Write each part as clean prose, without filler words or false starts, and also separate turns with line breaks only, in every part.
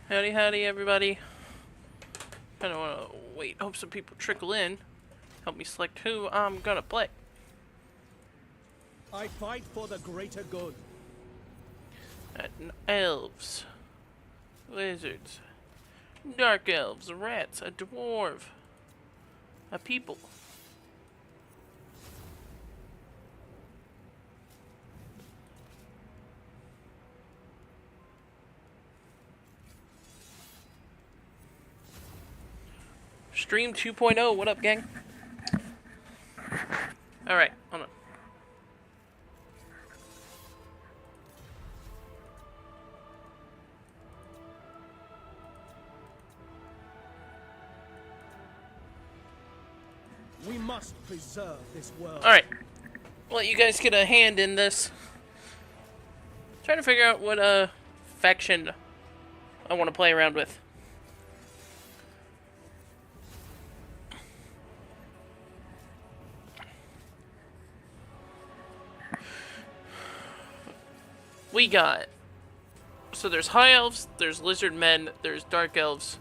Howdy, howdy, everybody. Kind of want to wait, hope some people trickle in. Help me select who I'm gonna play.
I fight for the greater good.
Elves, lizards, dark elves, rats, a dwarf, a people. Stream 2.0, what up, gang? Alright, hold on.
We must preserve this world.
Alright, let you guys get a hand in this. Trying to figure out what faction I want to play around with. We got, so there's high elves, there's lizard men, there's dark elves,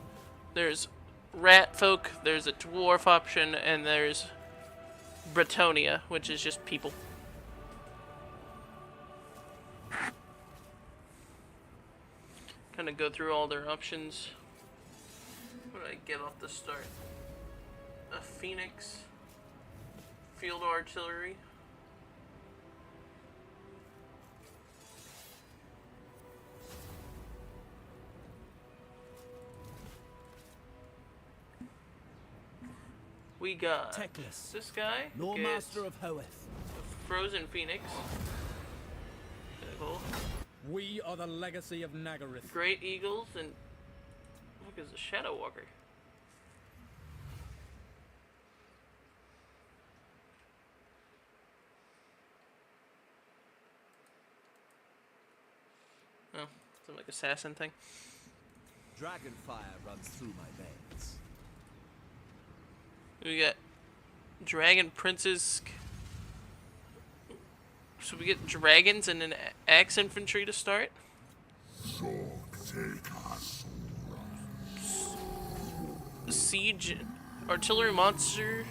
there's rat folk, there's a dwarf option, and there's Bretonia, which is just people. Kind of go through all their options. What did I get off the start? A phoenix, field artillery. We got
Teclis,
this guy,
Lord
gets
Master of Hoeth.
a frozen phoenix. Cool.
We are the legacy of Nagaryth.
Great eagles and look, there's a shadow walker. Oh, some like assassin thing.
Dragonfire runs through my veins.
We got dragon princes. So we get dragons and an axe infantry to start. Siege artillery monster.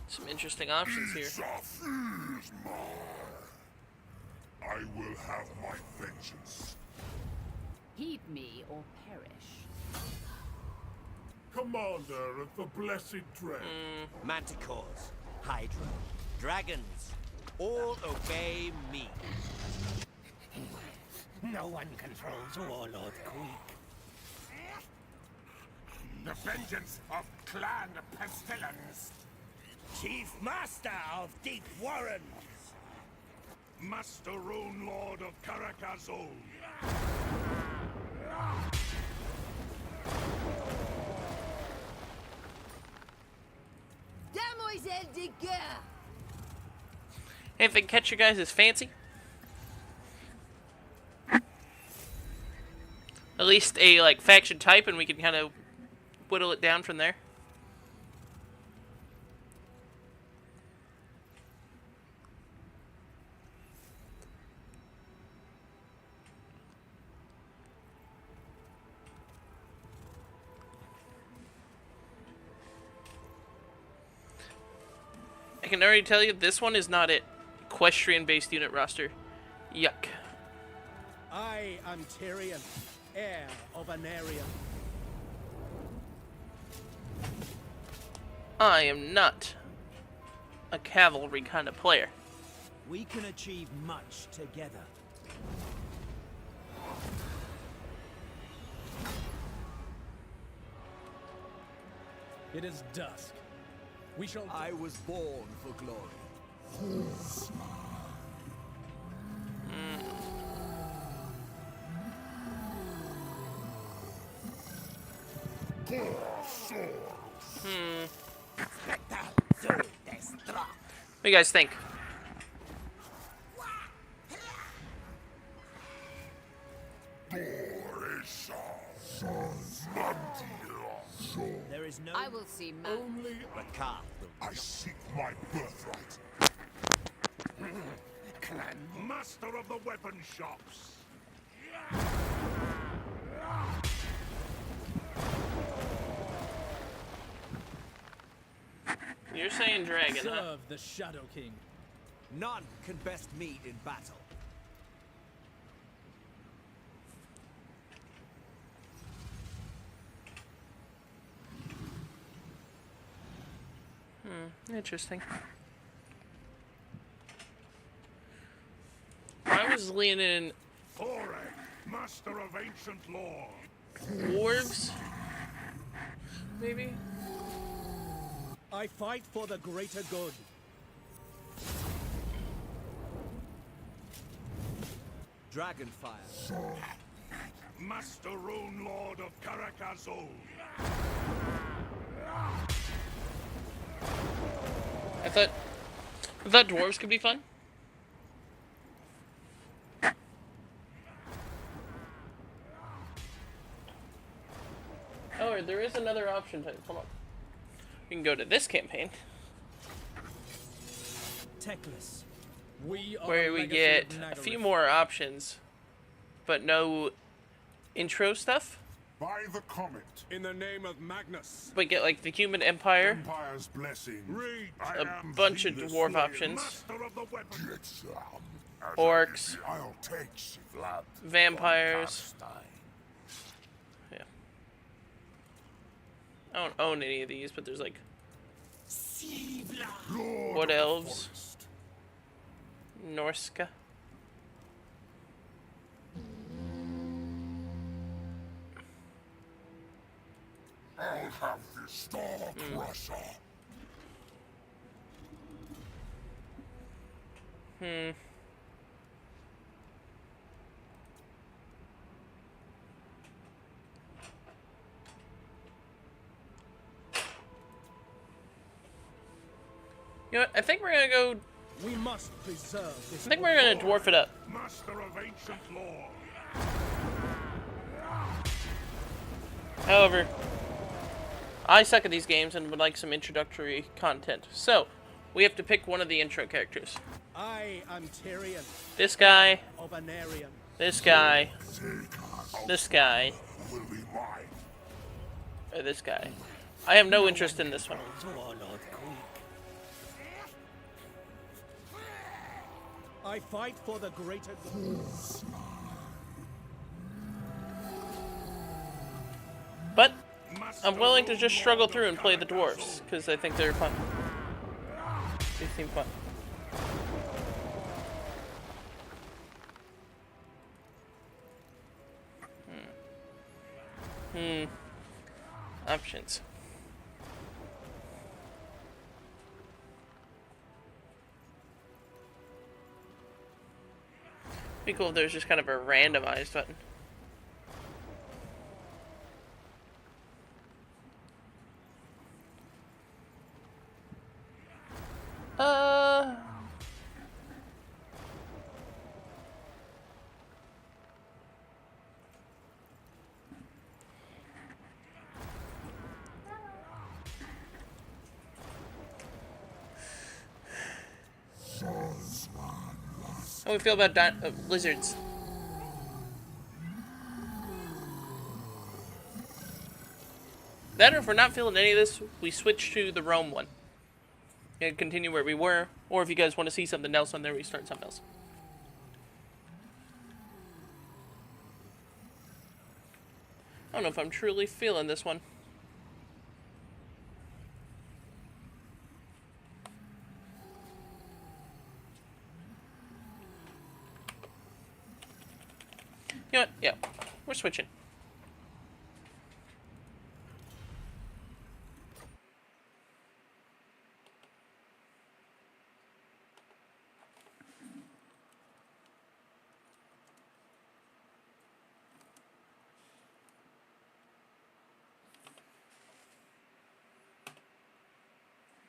Some interesting options here.
I will have my vengeance.
Heed me or perish.
Commander of the Blessed Dread.
Manticores, Hydra, dragons, all obey me.
No one controls Warlord Queek.
The vengeance of Clan Pestilence.
Chief Master of Deep Warrens.
Master Rune Lord of Karakazul.
Demoiselle de Guerre!
Anything catch you guys' fancy? At least a like faction type, and we can kind of whittle it down from there. I can already tell you, this one is not it. Equestrian-based unit roster. Yuck.
I am Tyrion, heir of Anarion.
I am not a cavalry kind of player.
We can achieve much together.
It is dusk. We shall.
I was born for glory.
What do you guys think?
There is no
I will see man.
Only
The calf will
I seek my birthright. Master of the weapon shops.
You're saying dragon, huh?
Serve the Shadow King.
none can best meet in battle.
Interesting. I was leaning
Foray, master of ancient lore.
dwarves, maybe?
I fight for the greater good.
Dragonfire.
Master Rune Lord of Karakazul.
I thought dwarves could be fun. Oh, there is another option type. Hold on. We can go to this campaign
Teclis. We are
where
the
we
legacy
get
of
a few
Nagarythe.
more options, but no intro stuff.
By the comet.
In the name of Magnus.
But get like the human empire,
Empire's blessing. Read.
a bunch of dwarf options,
Master of the weapon. Get some. As
Orcs.
I'll take Vlad.
vampires. Yeah. I don't own any of these, but there's like
Lord
Wood
of the
elves.
forest.
Norska.
I'll have the Star Crusher.
You know what? I think we're gonna go.
We must preserve this.
I think we're gonna dwarf it up.
Master of ancient lore.
However, I suck at these games and would like some introductory content. So, we have to pick one of the intro characters.
I am Tyrion
This guy,
of Anarion.
this guy, this guy,
Will be mine.
or this guy. I have no interest in this one.
I fight for the greater good.
But
Master
I'm willing to
Rune
just struggle
Lord
through
of
and play the
Karakazul.
dwarves, because I think they're fun. They seem fun. Options. Be cool if there's just kind of a randomized button. Uh. How do we feel about lizards? That, or if we're not feeling any of this, we switch to the Rome one. and continue where we were, or if you guys want to see something else on there, we start something else. I don't know if I'm truly feeling this one. You know what? Yeah, we're switching.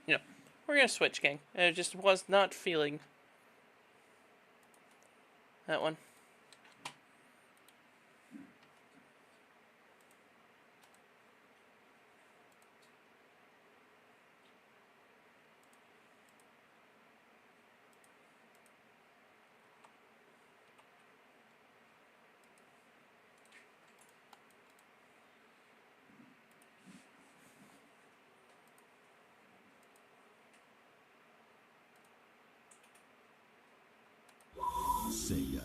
You know, we're gonna switch, gang. I just was not feeling that one.
Sega.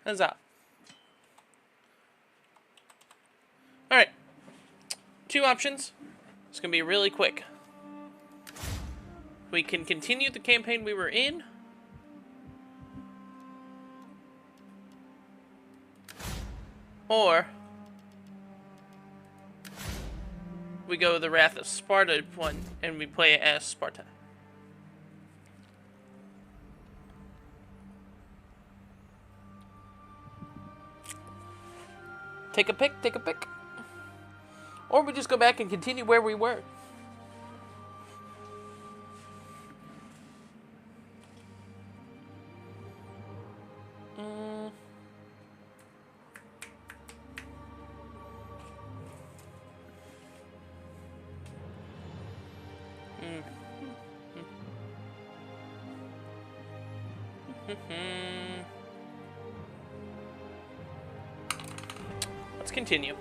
Huzzah. Alright. 2 options. It's gonna be really quick. We can continue the campaign we were in, or we go the Wrath of Sparta one and we play it as Sparta. Take a pick, take a pick. Or we just go back and continue where we were. Let's continue.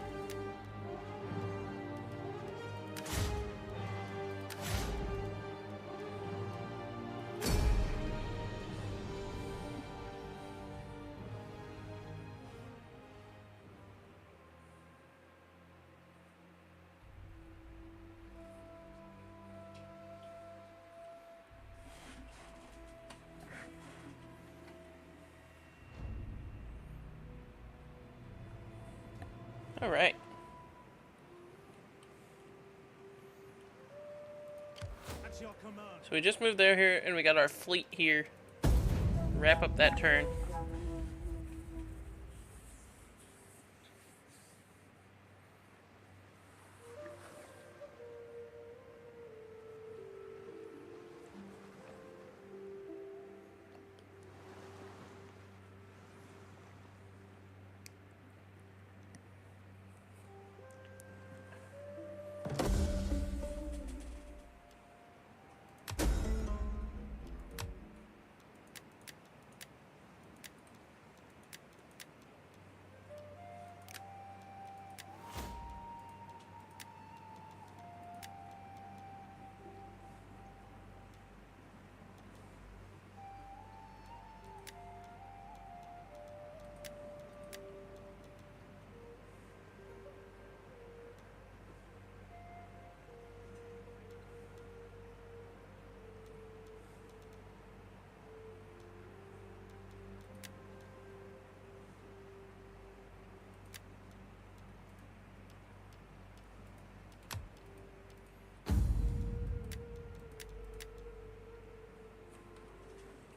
All right.
At your command.
So we just moved there here, and we got our fleet here. Wrap up that turn.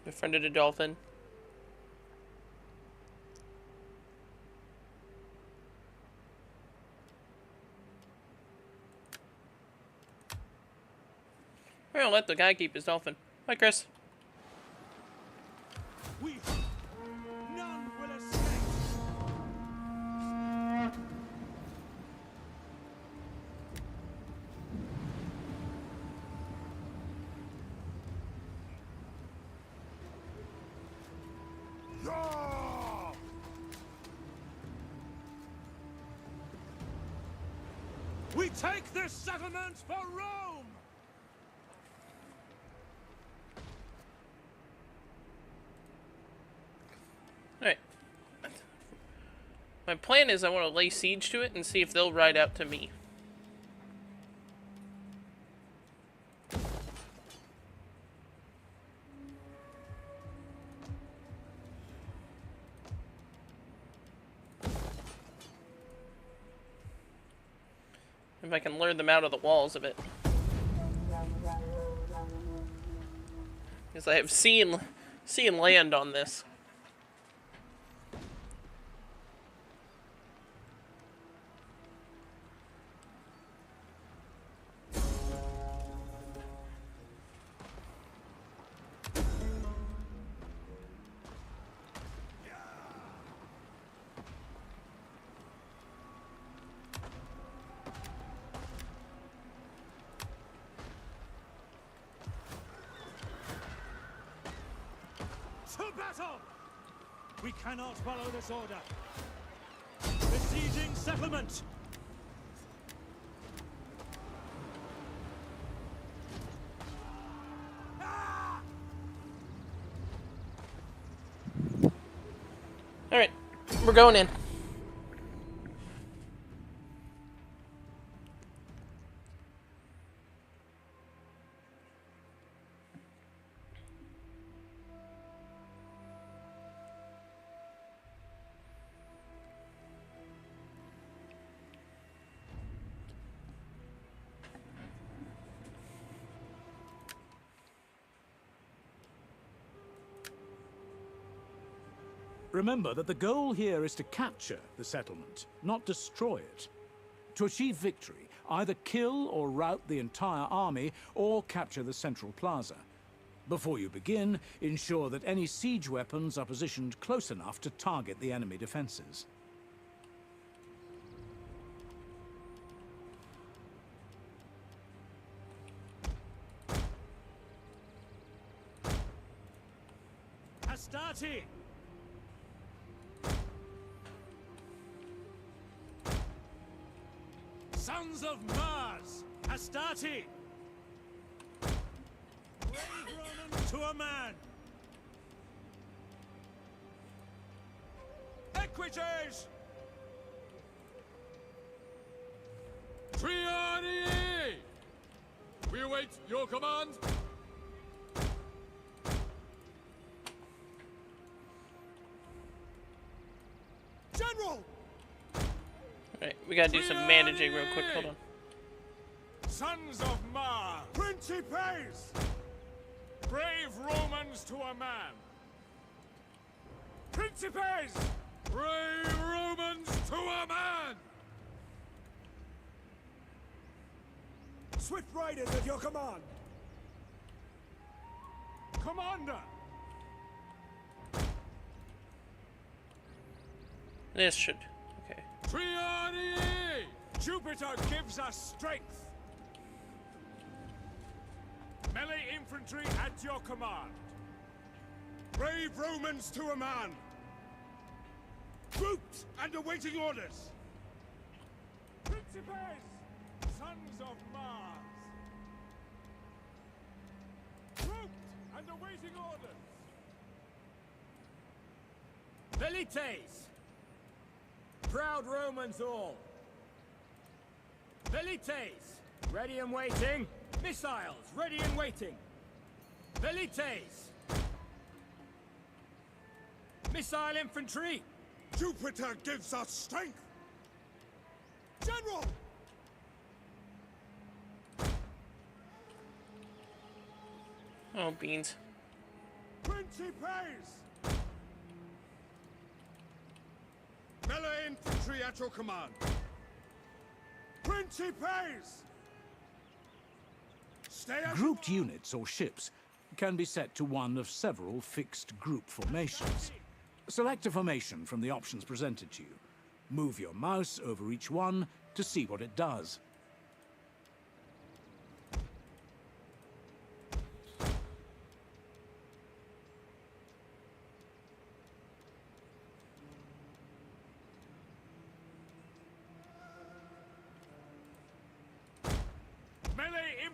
Befriended a dolphin. We're gonna let the guy keep his dolphin. Bye, Chris.
We none will escape. We take this settlement for Rome!
Alright. My plan is I want to lay siege to it and see if they'll ride out to me. If I can lure them out of the walls a bit. Because I have sea and land on this.
To battle! We cannot follow this order. Besieging settlement!
Alright, we're going in.
Remember that the goal here is to capture the settlement, not destroy it. To achieve victory, either kill or rout the entire army, or capture the central plaza. Before you begin, ensure that any siege weapons are positioned close enough to target the enemy defenses. Astarte! Sons of Mars! Astarte! Brave Romans to a man! Equites!
Triarii! We await your command.
General!
Alright, we gotta do some managing real quick. Hold on.
Sons of Mars!
Principes!
Brave Romans to a man!
Principes!
Brave Romans to a man!
Swift riders at your command!
Commander!
This should. Okay.
Triarii!
Jupiter gives us strength!
Melee infantry at your command!
Brave Romans to a man! Grouped and awaiting orders!
Principes! Sons of Mars! Grouped and awaiting orders!
Velites! Proud Romans all! Velites! Ready and waiting! Missiles! Ready and waiting! Velites! Missile infantry!
Jupiter gives us strength! General!
Oh, beans.
Principes! Melee infantry at your command! Principes! Stay at
Grouped units or ships can be set to one of several fixed group formations. Select a formation from the options presented to you. Move your mouse over each one to see what it does.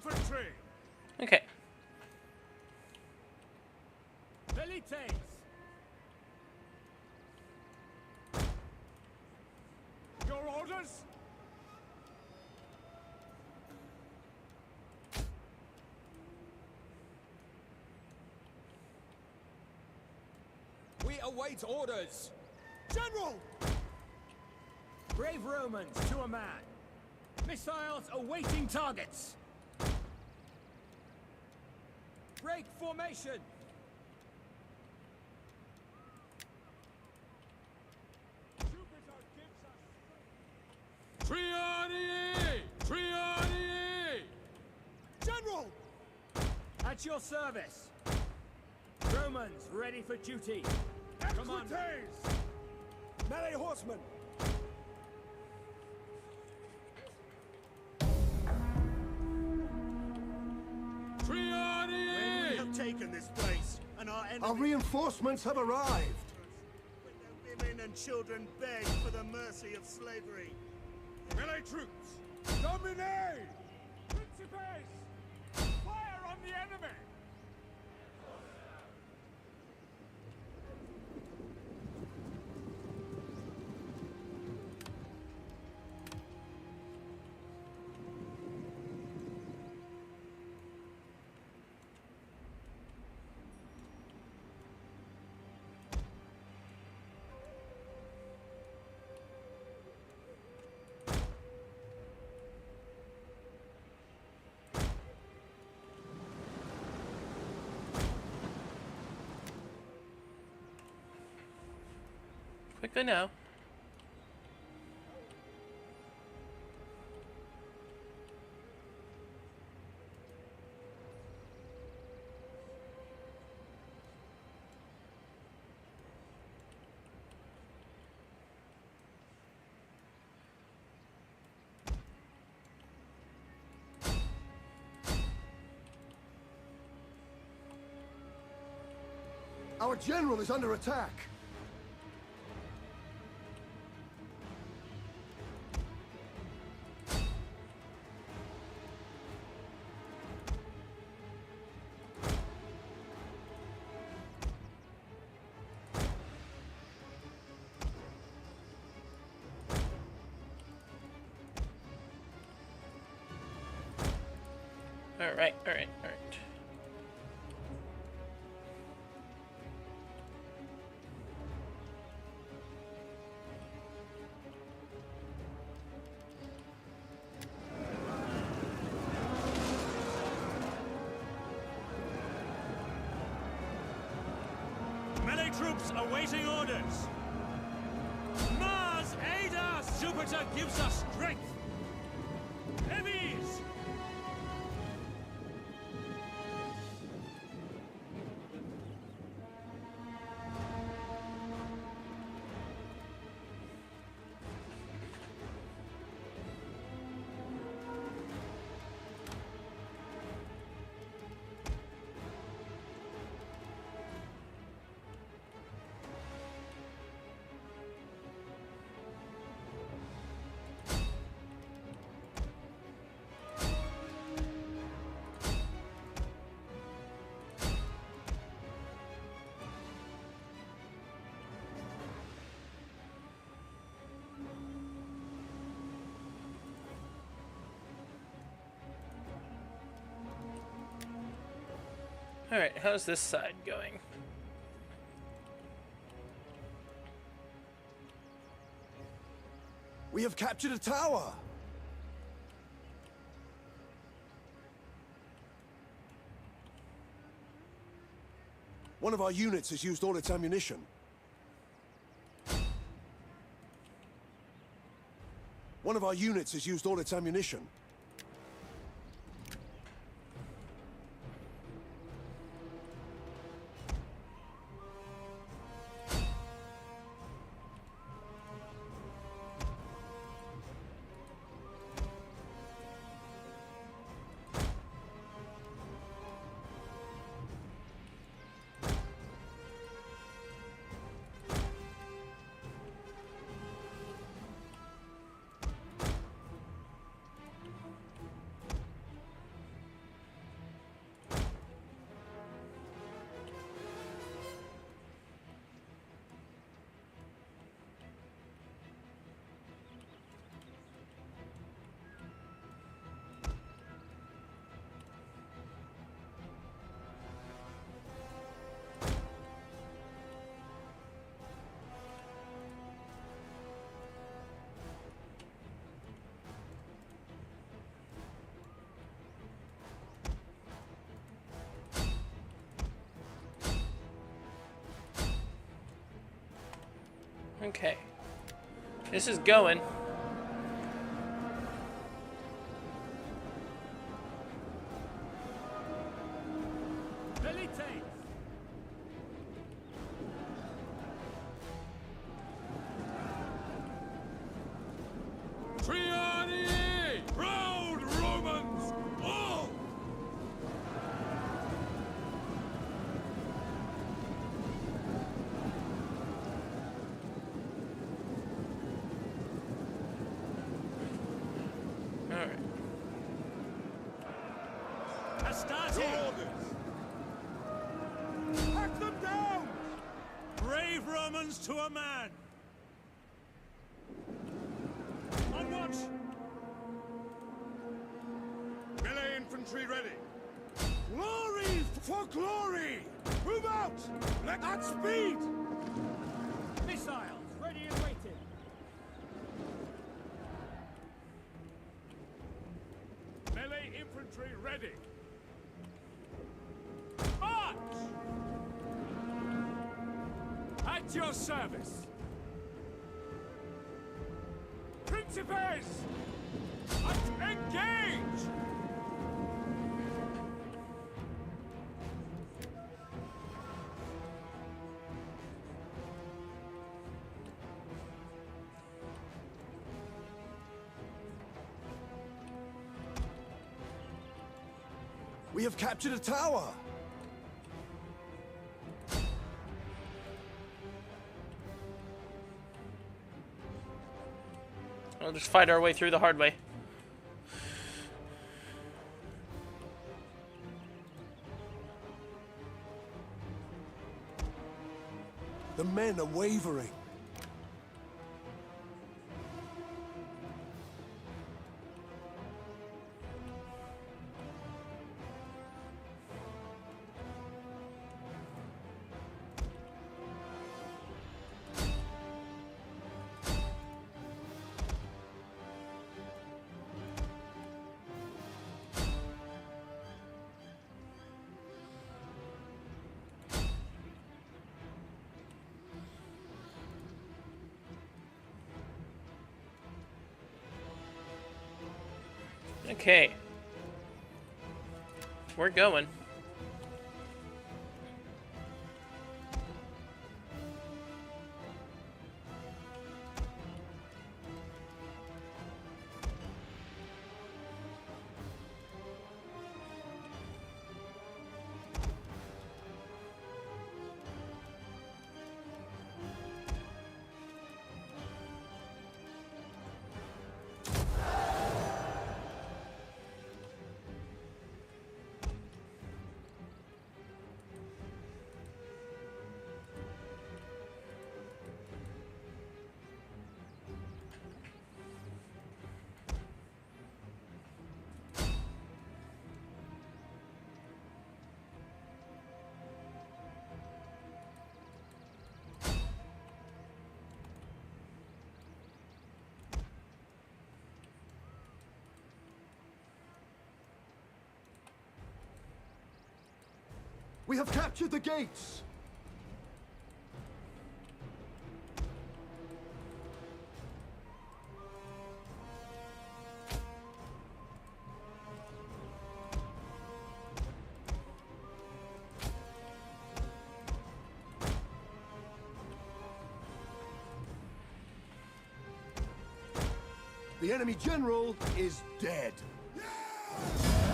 infantry!
Okay.
Velites!
Your orders?
We await orders! General! Brave Romans to a man. Missiles awaiting targets. Break formation.
Triarii! Triarii!
General! At your service. Romans ready for duty. Commander.
Equites!
Melee horsemen.
Triarii!
We have taken this place, and our enemies...
Our reinforcements have arrived.
When their women and children beg for the mercy of slavery.
Melee troops! Domine! Principes! Fire on the enemy!
Quickly now.
Our general is under attack.
Alright, alright, alright.
Melee troops awaiting orders. Mars, aid us! Jupiter gives us strength. Heavies!
Alright, how's this side going?
We have captured a tower. One of our units has used all its ammunition. One of our units has used all its ammunition.
Okay. This is going.
Velites!
Triani! Proud Romans! All!
Alright.
Astarte! Hack them down! Brave Romans to a man! On watch!
Melee infantry ready!
Glory for glory! Move out! At speed! Missiles ready and waiting.
Melee infantry ready!
March! At your service! Principes! Engage!
We have captured a tower!
We'll just fight our way through the hard way.
The men are wavering.
Okay. We're going.
We have captured the gates! The enemy general is dead.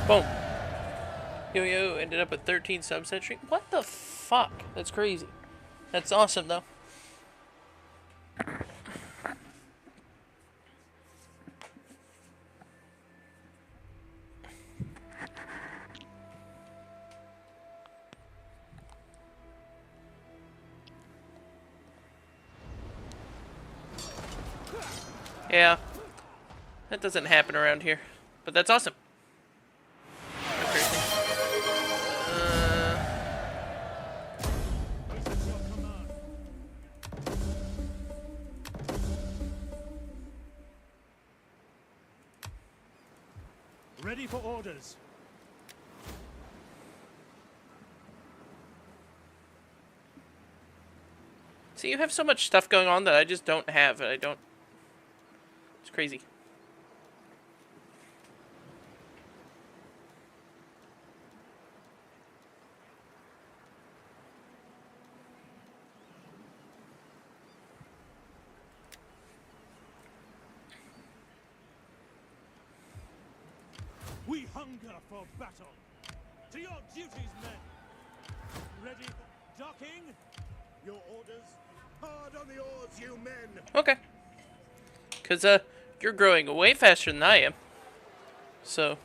Boom. Yo-Yo ended up with 13 sub-century. What the fuck? That's crazy. That's awesome, though. Yeah. That doesn't happen around here. But that's awesome.
Ready for orders.
See, you have so much stuff going on that I just don't have. I don't... It's crazy.
We hunger for battle. To your duties, men. Ready for docking? Your orders? Hard on the oars, you men.
Okay. Because, you're growing way faster than I am. So...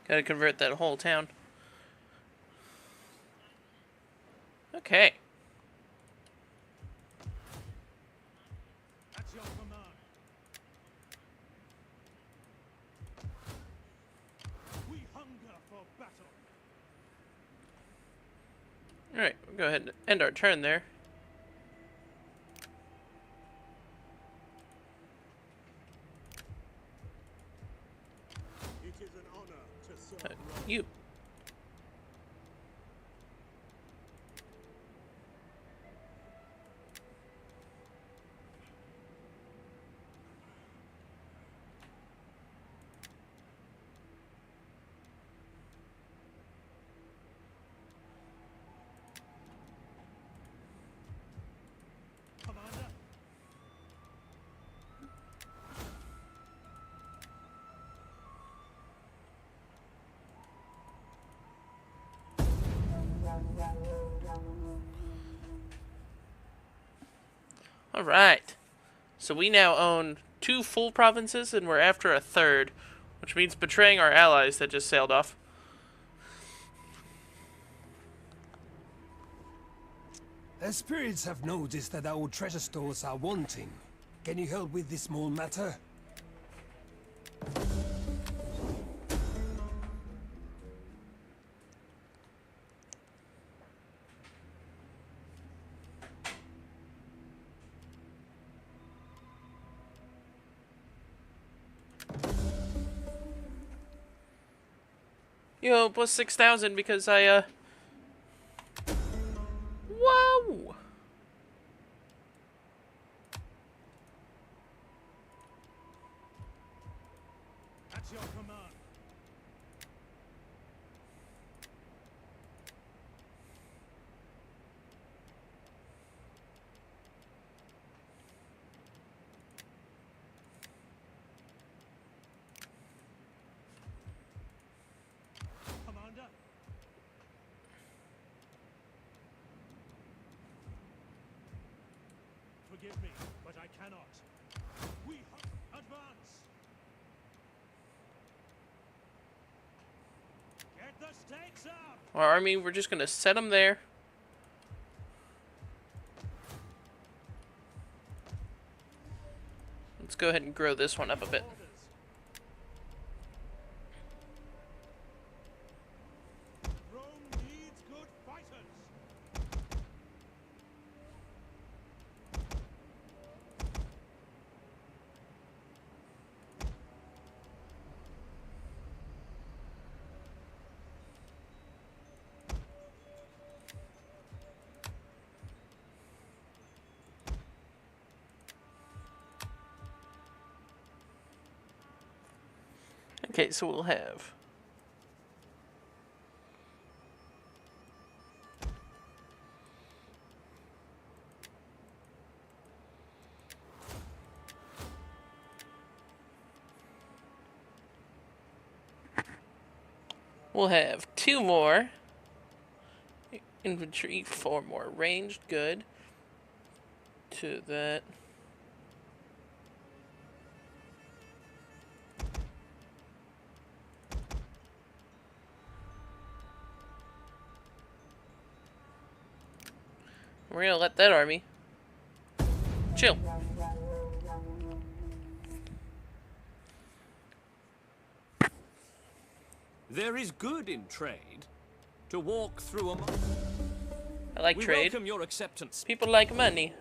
Gotta convert that whole town. Okay.
At your command. We hunger for battle.
Alright, we'll go ahead and end our turn there.
It is an honor to serve.
You.
Commander.
Alright. So we now own 2 full provinces, and we're after a 3rd, which means betraying our allies that just sailed off.
The spirits have noticed that our treasure stores are wanting. Can you help with this small matter?
You know, plus 6,000 because I, Whoa!
At your command. Commander. Forgive me, but I cannot. We advance. Get the stakes up.
Our army, we're just gonna set them there. Let's go ahead and grow this one up a bit.
Orders. Rome needs good fighters.
Okay, so we'll have we'll have 2 more infantry, 4 more ranged, good. To that. We're gonna let that army chill.
There is good in trade. To walk through a...
I like
We
trade.
welcome your acceptance.
People like money.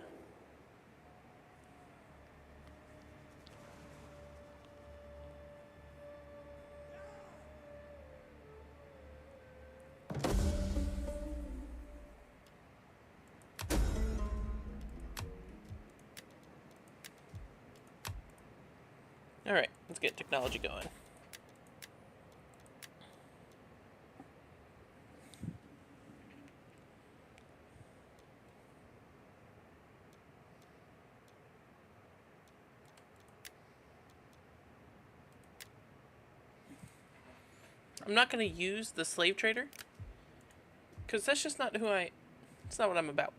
Alright, let's get technology going. I'm not going to use the slave trader, because that's just not who I... It's not what I'm about.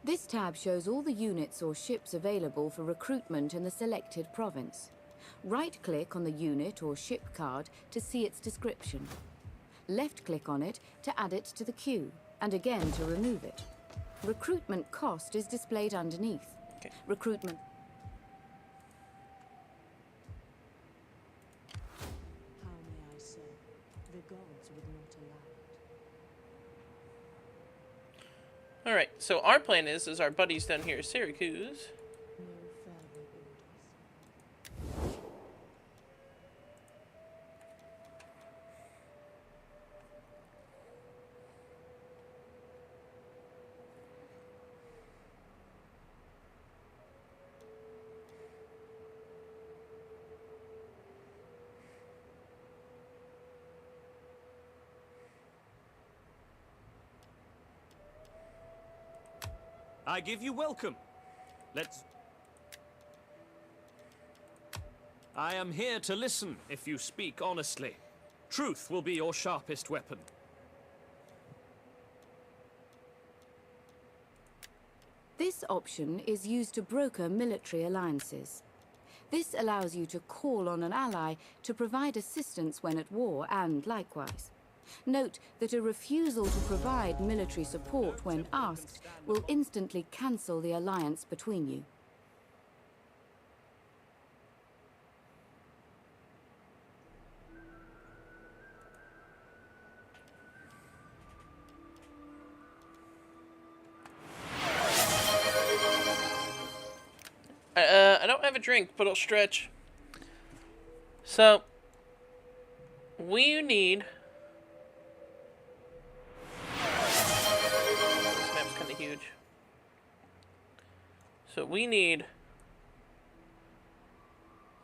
This tab shows all the units or ships available for recruitment in the selected province. Right-click on the unit or ship card to see its description. Left-click on it to add it to the queue, and again to remove it. Recruitment cost is displayed underneath.
Okay.
Recruitment...
How may I say? The gods would not allow it.
Alright, so our plan is our buddies down here, Syracuse.
No further orders.
I give you welcome. Let's... I am here to listen if you speak honestly. Truth will be your sharpest weapon.
This option is used to broker military alliances. This allows you to call on an ally to provide assistance when at war, and likewise. Note that a refusal to provide military support when asked will instantly cancel the alliance between you.
I don't have a drink, but I'll stretch. So, we need... This map's kind of huge. So we need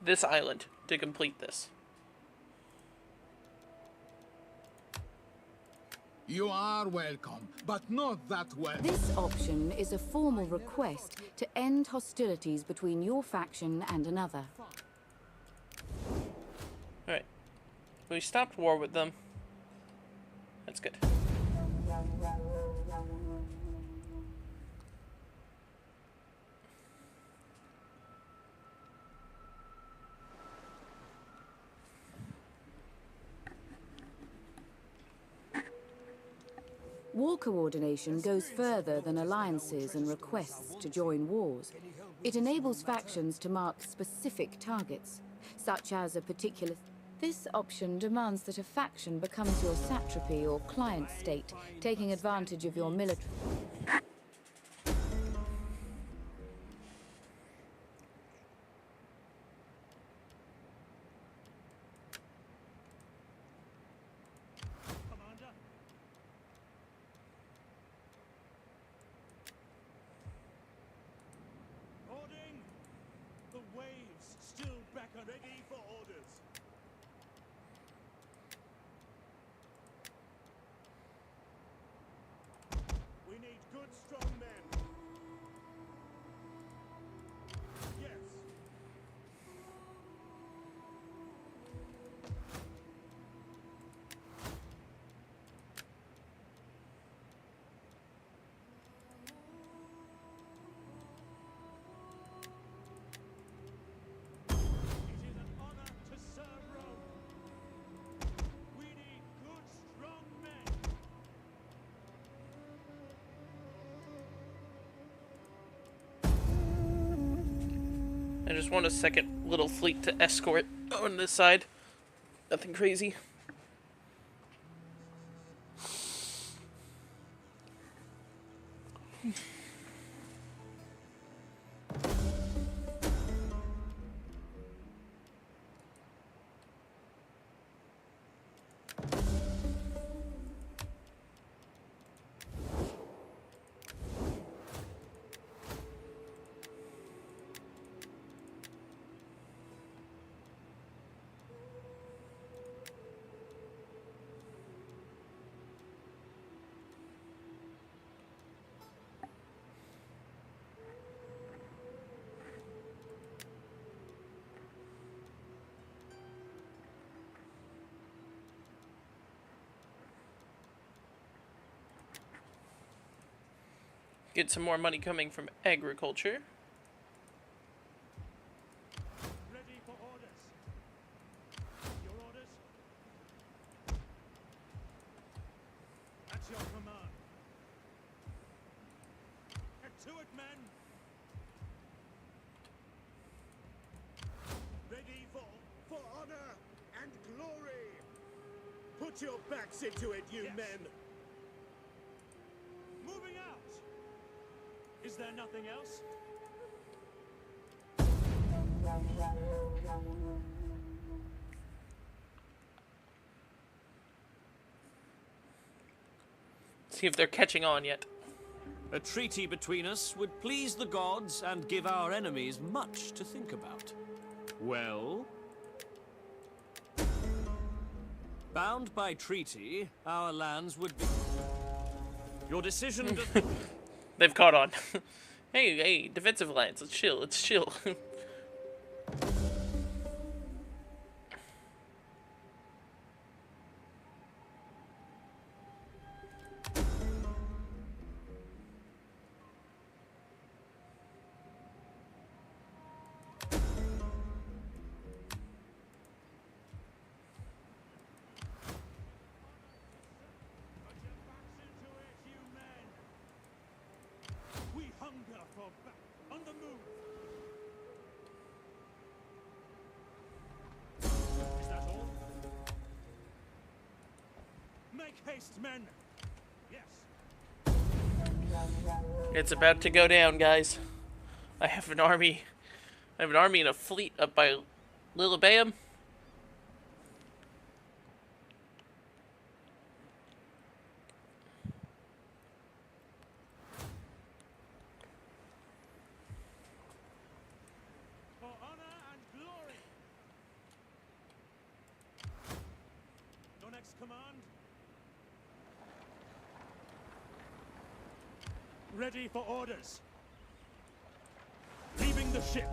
this island to complete this.
You are welcome, but not that well.
This option is a formal request to end hostilities between your faction and another.
Alright. We stopped war with them. That's good.
War coordination goes further than alliances and requests to join wars. It enables factions to mark specific targets, such as a particular... This option demands that a faction becomes your satrapy or client state, taking advantage of your military...
Commander?
Boarding! The waves still beckon. Ready for orders. We need good, strong men. Yes.
I just want a second little fleet to escort on this side. Nothing crazy. Get some more money coming from agriculture.
Ready for orders. Your orders? At your command. Get to it, men! Ready for honor and glory! Put your backs into it, you men! Moving out! Is there nothing else?
See if they're catching on yet.
A treaty between us would please the gods and give our enemies much to think about. Well? Bound by treaty, our lands would be... Your decision does...
They've caught on. Hey, defensive lines, let's chill, let's chill.
On the move! Is that all? Make haste, men! Yes.
It's about to go down, guys. I have an army. I have an army and a fleet up by Lillibeum.
Command. Ready for orders. Leaving the ship.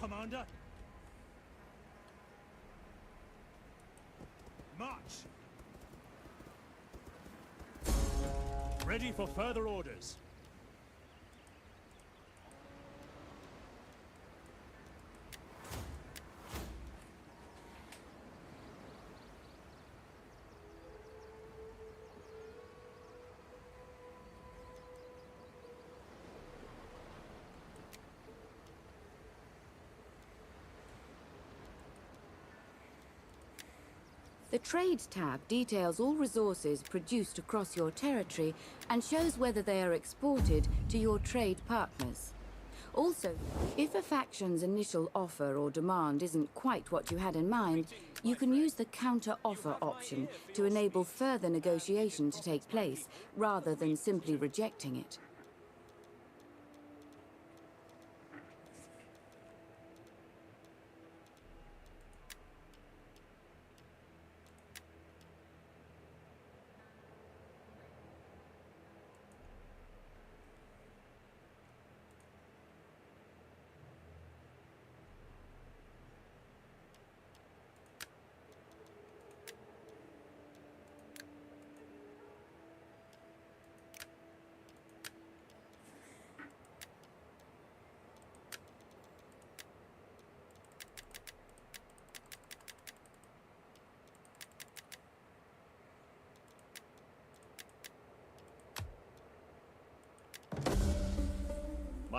Commander. March. Ready for further orders.
The Trade tab details all resources produced across your territory and shows whether they are exported to your trade partners. Also, if a faction's initial offer or demand isn't quite what you had in mind, you can use the counter-offer option to enable further negotiation to take place, rather than simply rejecting it.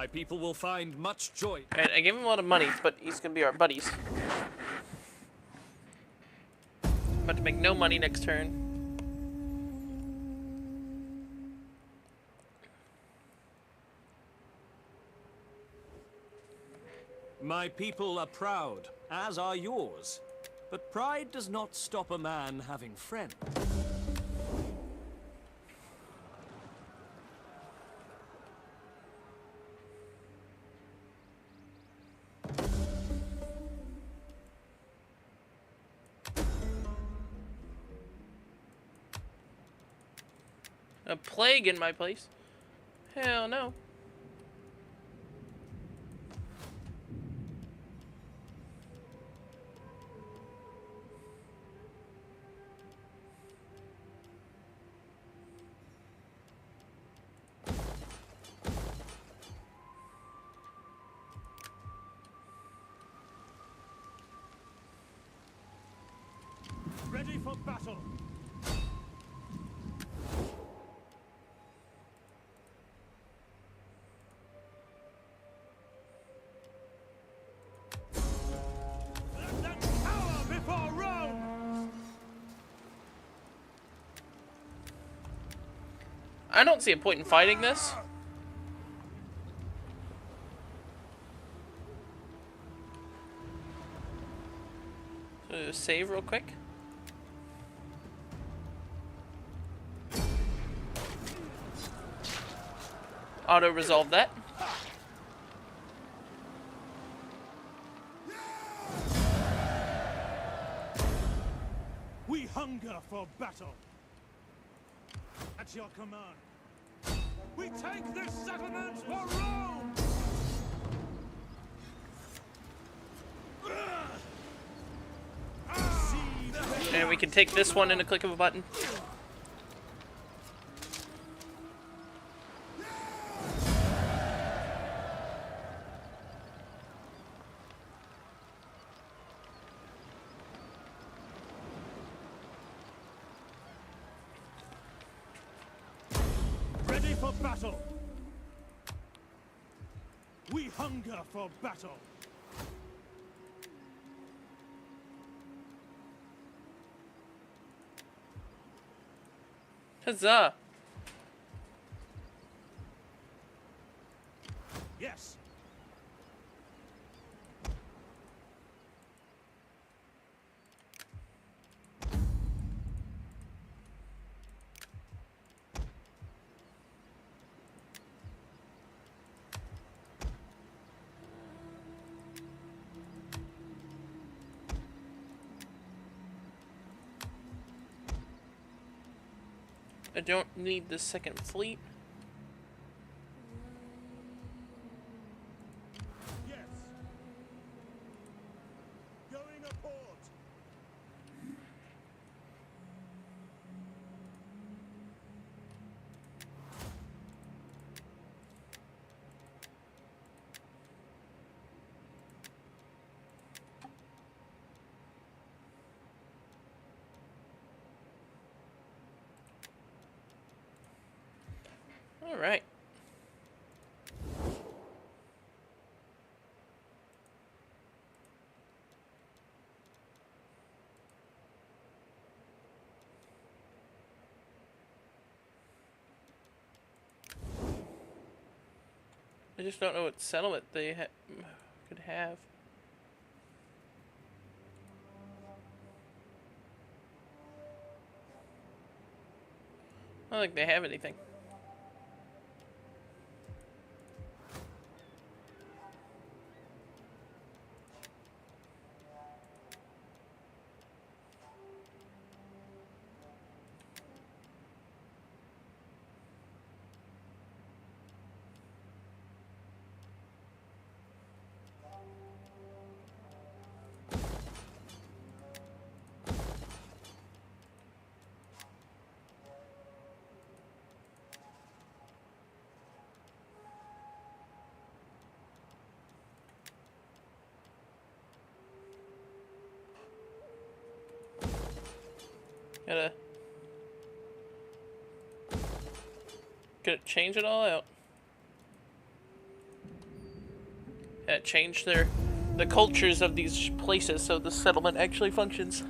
My people will find much joy.
Alright, I gave him a lot of money, but he's gonna be our buddies. About to make no money next turn.
My people are proud, as are yours. But pride does not stop a man having friends.
A plague in my place? Hell no.
Ready for battle. Let them cower before Rome.
I don't see a point in fighting this. So save real quick. Auto resolve that.
We hunger for battle. At your command. We take this settlement for Rome!
And we can take this one in a click of a button.
Ready for battle. We hunger for battle.
Huzzah!
Yes.
I don't need the second fleet.
Yes. Going aboard.
All right. I just don't know what settlement they could have. I don't think they have anything. Gotta change it all out. change the cultures of these places so the settlement actually functions.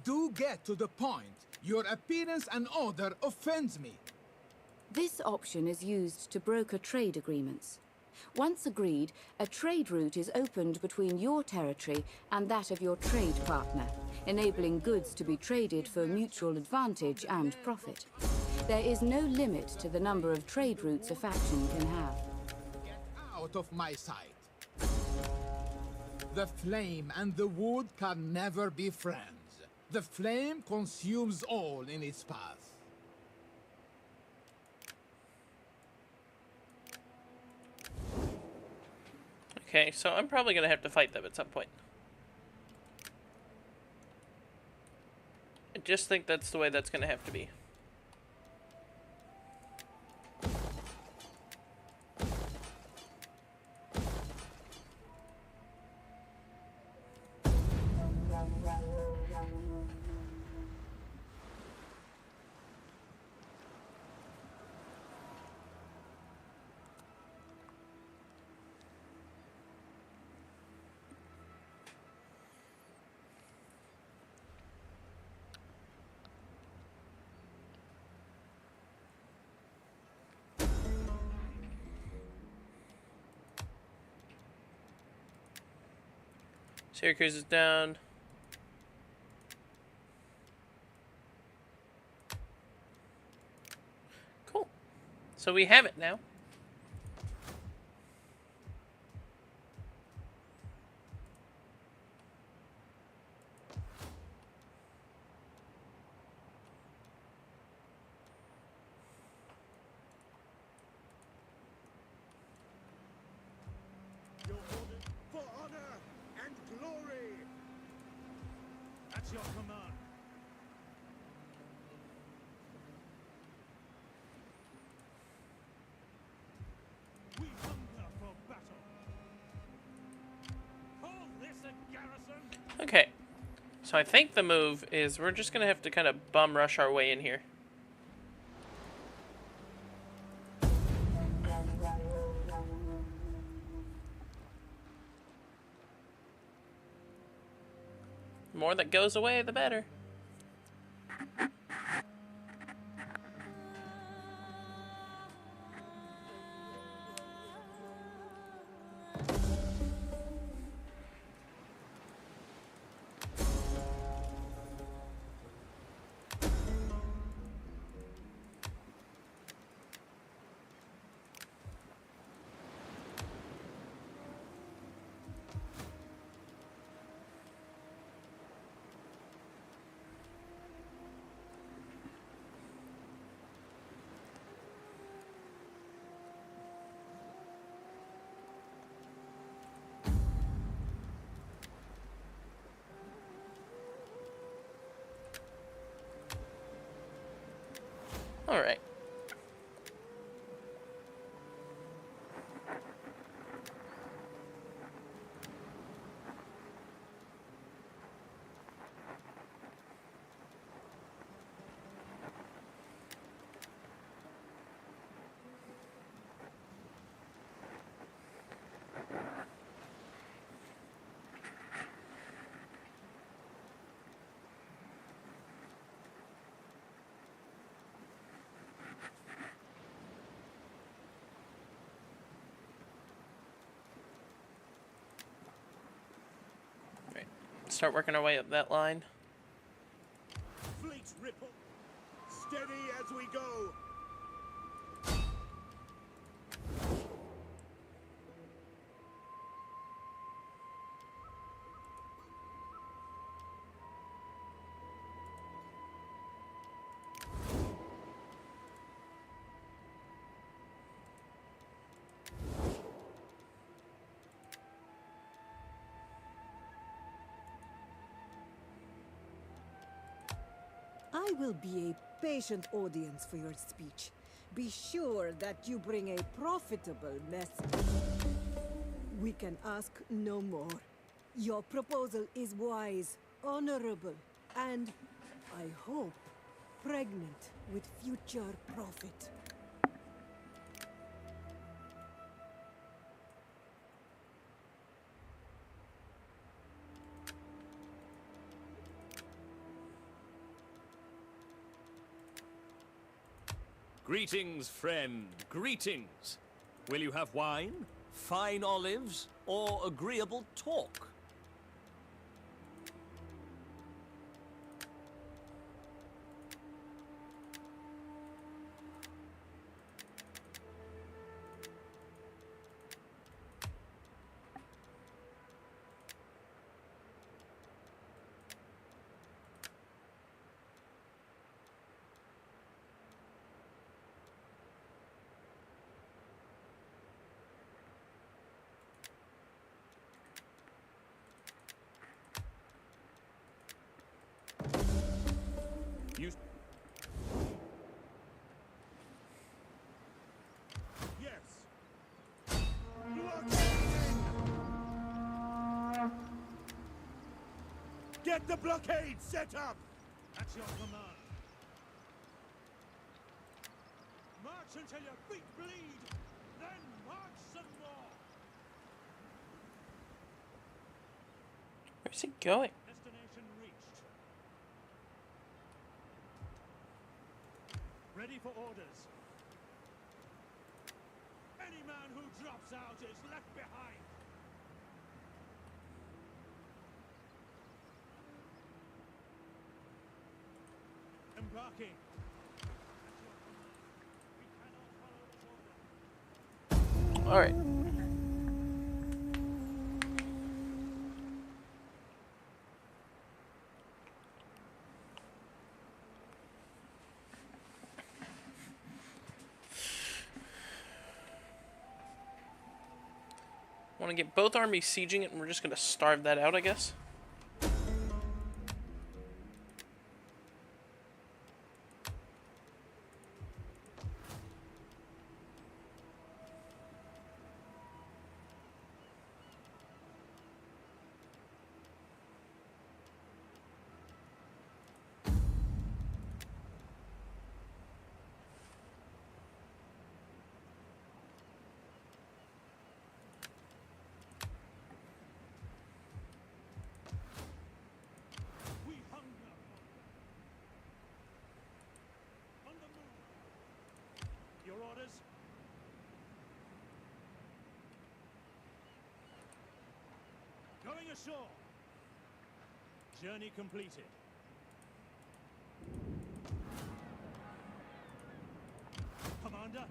Do get to the point. Your appearance and odor offends me.
This option is used to broker trade agreements. Once agreed, a trade route is opened between your territory and that of your trade partner, enabling goods to be traded for mutual advantage and profit. There is no limit to the number of trade routes a faction can have.
Get out of my sight. The flame and the wood can never be friends. The flame consumes all in its path.
Okay, so I'm probably gonna have to fight them at some point. I just think that's the way that's gonna have to be. Syracuse is down. Cool. So we have it now.
Your orders for honor and glory.
That's your command. We hunger for battle. Call this a garrison?
Okay. So I think the move is we're just gonna have to kind of bum rush our way in here. The more that goes away, the better. All right. Start working our way up that line.
Fleet ripple. Steady as we go.
I will be a patient audience for your speech. Be sure that you bring a profitable message. We can ask no more. Your proposal is wise, honorable, and, I hope, pregnant with future profit.
Greetings, friend, greetings. Will you have wine, fine olives, or agreeable talk?
Yes. Blockade! Get the blockade set up!
At your command. March until your feet bleed, then march some more.
Where's he going?
Destination reached. Ready for orders. Any man who drops out is left behind. Embarking. We cannot follow this order.
All right. Want to get both armies sieging it, and we're just going to starve that out, I guess.
We hunger. On the move. Your orders? Going ashore. Journey completed. Commander?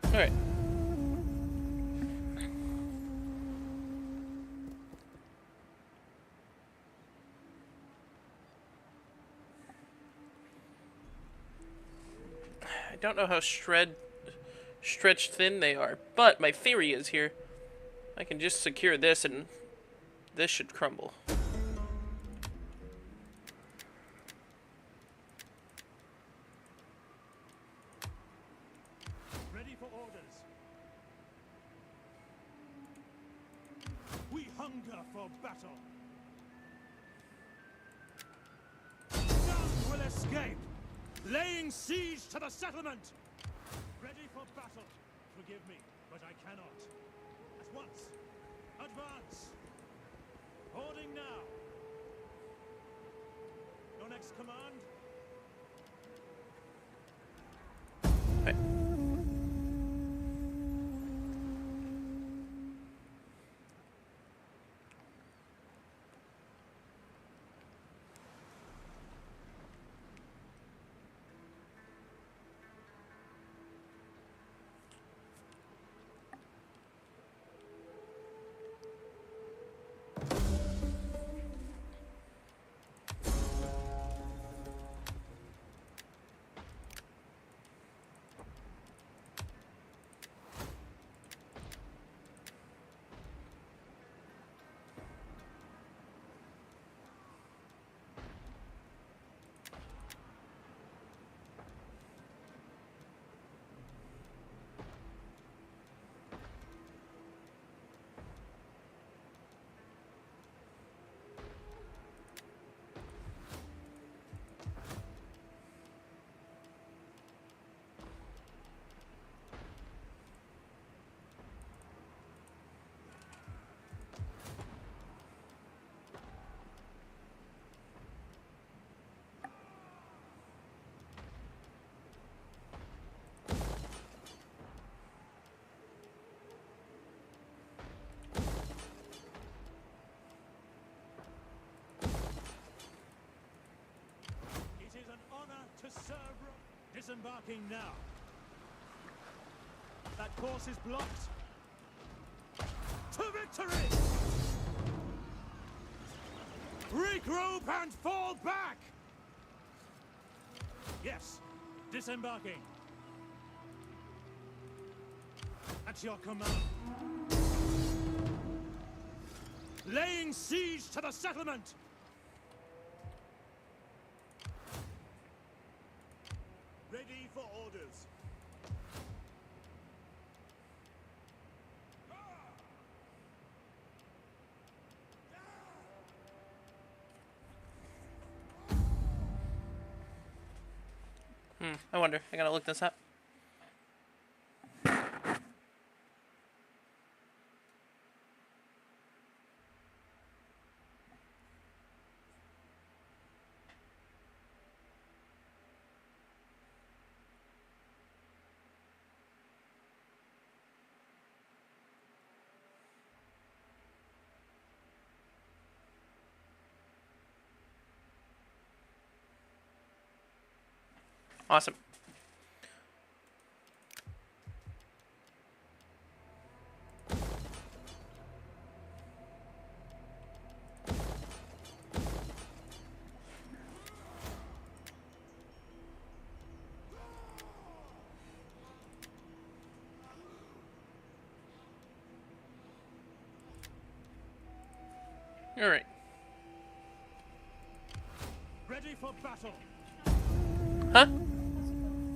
All right. I don't know how stretched thin they are, but my theory is here. I can just secure this and this should crumble.
Ready for orders. We hunger for battle. None will escape. Laying siege to the settlement. Ready for battle. Forgive me, but I cannot. At once. Advance. Boarding now. Your next command?
Right.
Disembarking now. That course is blocked. To victory! Regroup and fall back! Yes, disembarking. At your command. Laying siege to the settlement! Ready for orders.
I wonder. I gotta look this up. Awesome. All right.
Ready for battle.
Huh?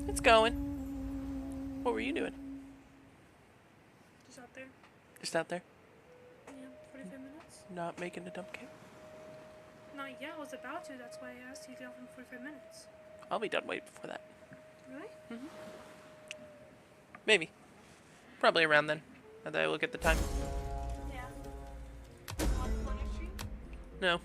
It's going. What were you doing?
Just out there.
Just out there?
Yeah, 45 minutes.
Not making a dump cake?
Not yet. I was about to. That's why I asked you to get off in 45 minutes.
I'll be done way before that.
Really?
Mm-hmm. Maybe. Probably around then. Now that I look at the time.
Yeah. On Pleasure Street?
No.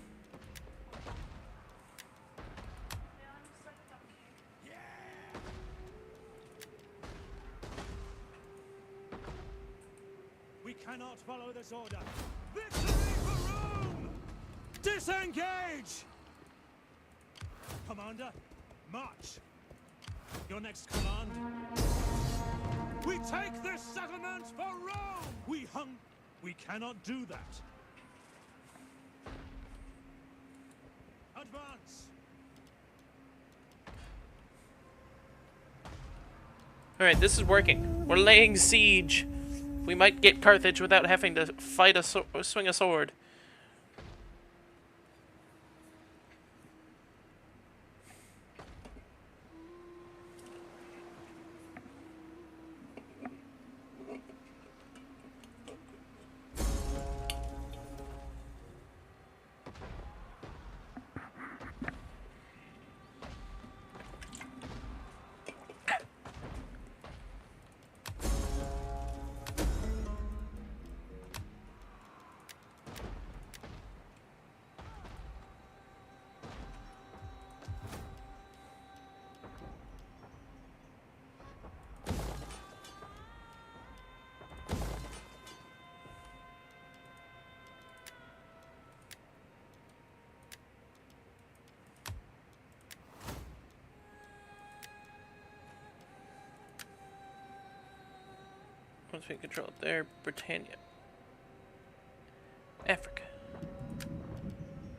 We cannot follow this order. Victory for Rome! Disengage! Commander, march. Your next command. We take this settlement for Rome! We cannot do that. Advance!
Alright, this is working. We're laying siege. We might get Carthage without having to fight swing a sword. Once we control it there, Britannia. Africa.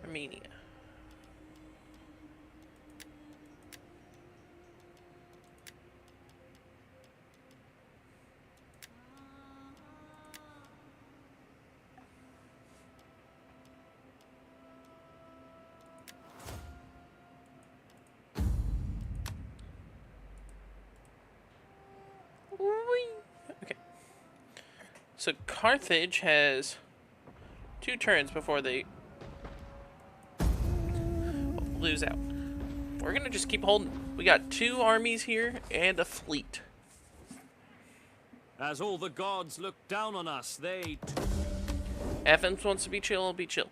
Armenia. Okay. So Carthage has 2 turns before they lose out. We're gonna just keep holding. We got 2 armies here and a fleet.
As all the gods look down on us, they...
Athens wants to be chill, be chill.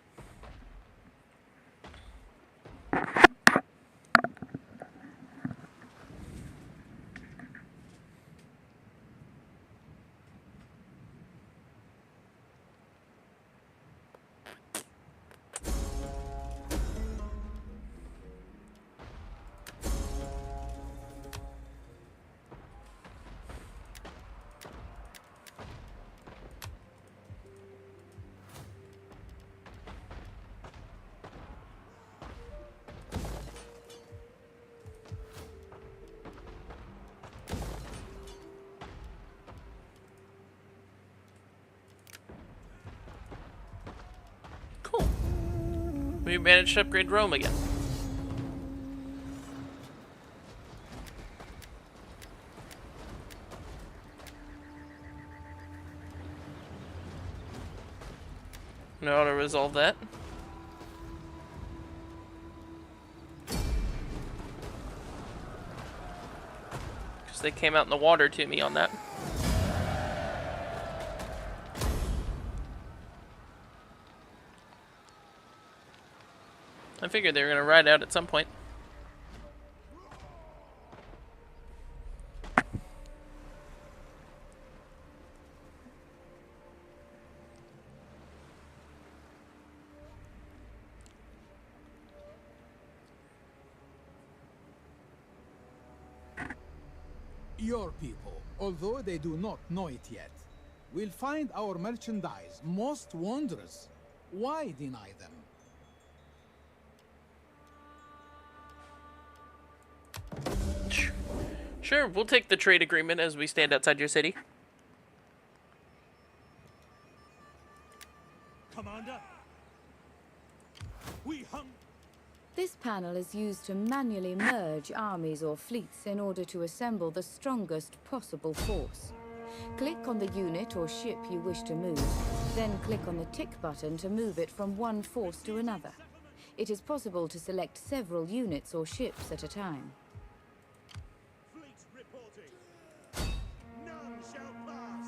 We managed to upgrade Rome again. Know how to resolve that. Because they came out in the water to me on that. I figured they were going to ride out at some point.
Your people, although they do not know it yet, will find our merchandise most wondrous. Why deny them?
Sure, we'll take the trade agreement as we stand outside your city.
Commander, we hunt.
This panel is used to manually merge armies or fleets in order to assemble the strongest possible force. Click on the unit or ship you wish to move, then click on the tick button to move it from one force to another. It is possible to select several units or ships at a time.
Fleet reporting. None shall pass.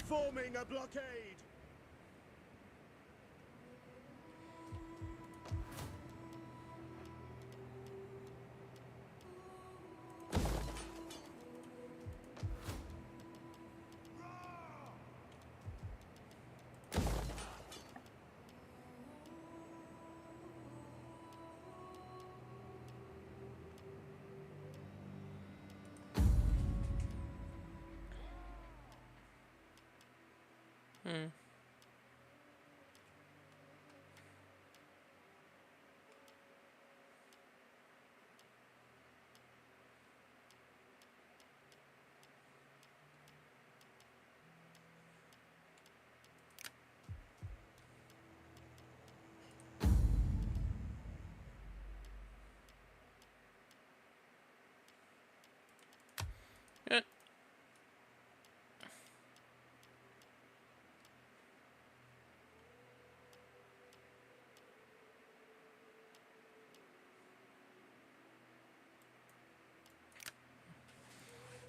Forming a blockade.
Good.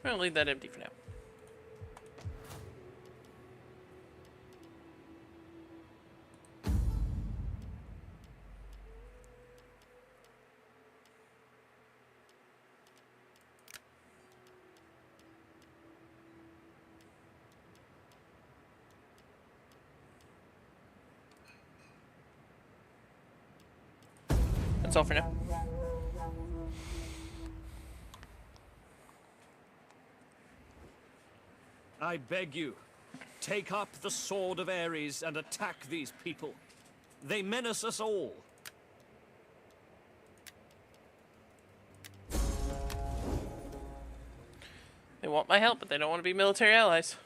I'll leave that empty for now. That's all for now.
I beg you, take up the sword of Ares and attack these people. They menace us all.
They want my help, but they don't want to be military allies.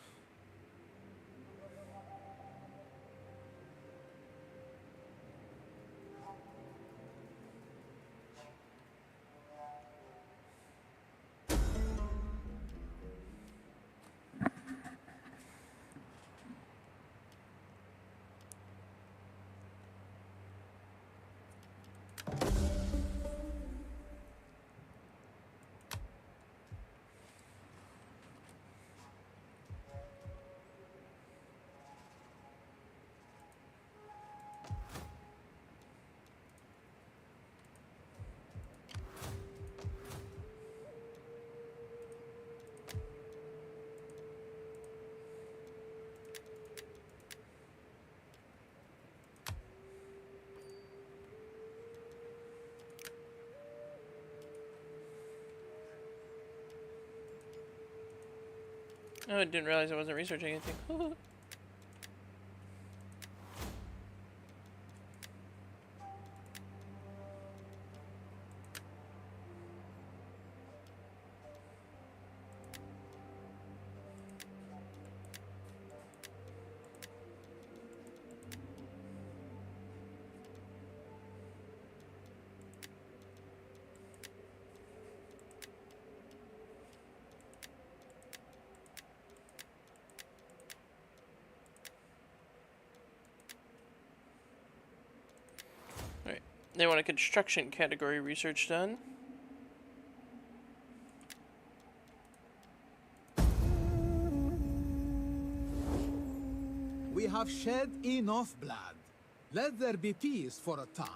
Oh, I didn't realize I wasn't researching anything. They want a construction category research done.
We have shed enough blood. Let there be peace for a time.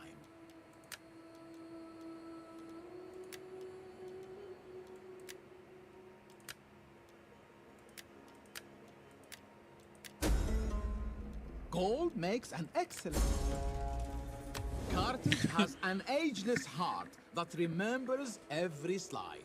Gold makes an excellent. Carthage has an ageless heart that remembers every slight.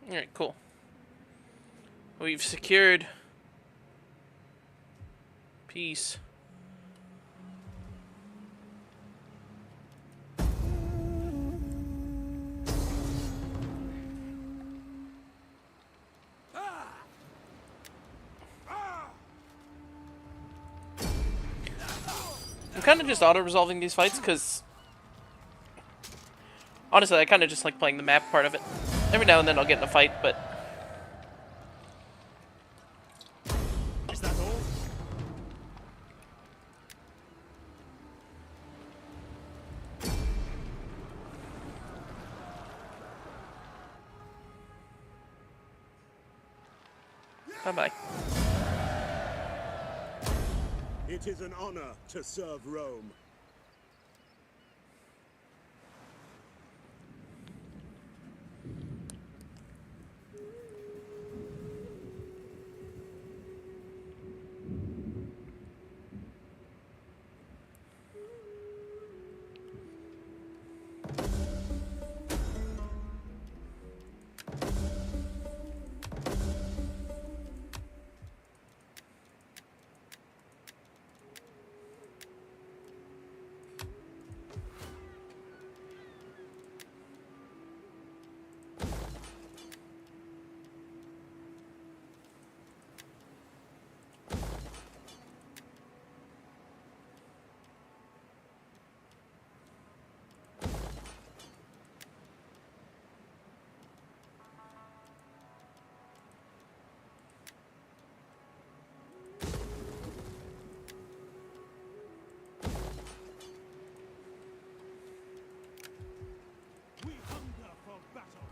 Alright, cool. We've secured peace. I'm kind of just auto-resolving these fights because honestly, I kind of just like playing the map part of it. Every now and then I'll get in a fight, but
Is that all?
bye-bye.
It is an honor to serve Rome. We hunger for battle.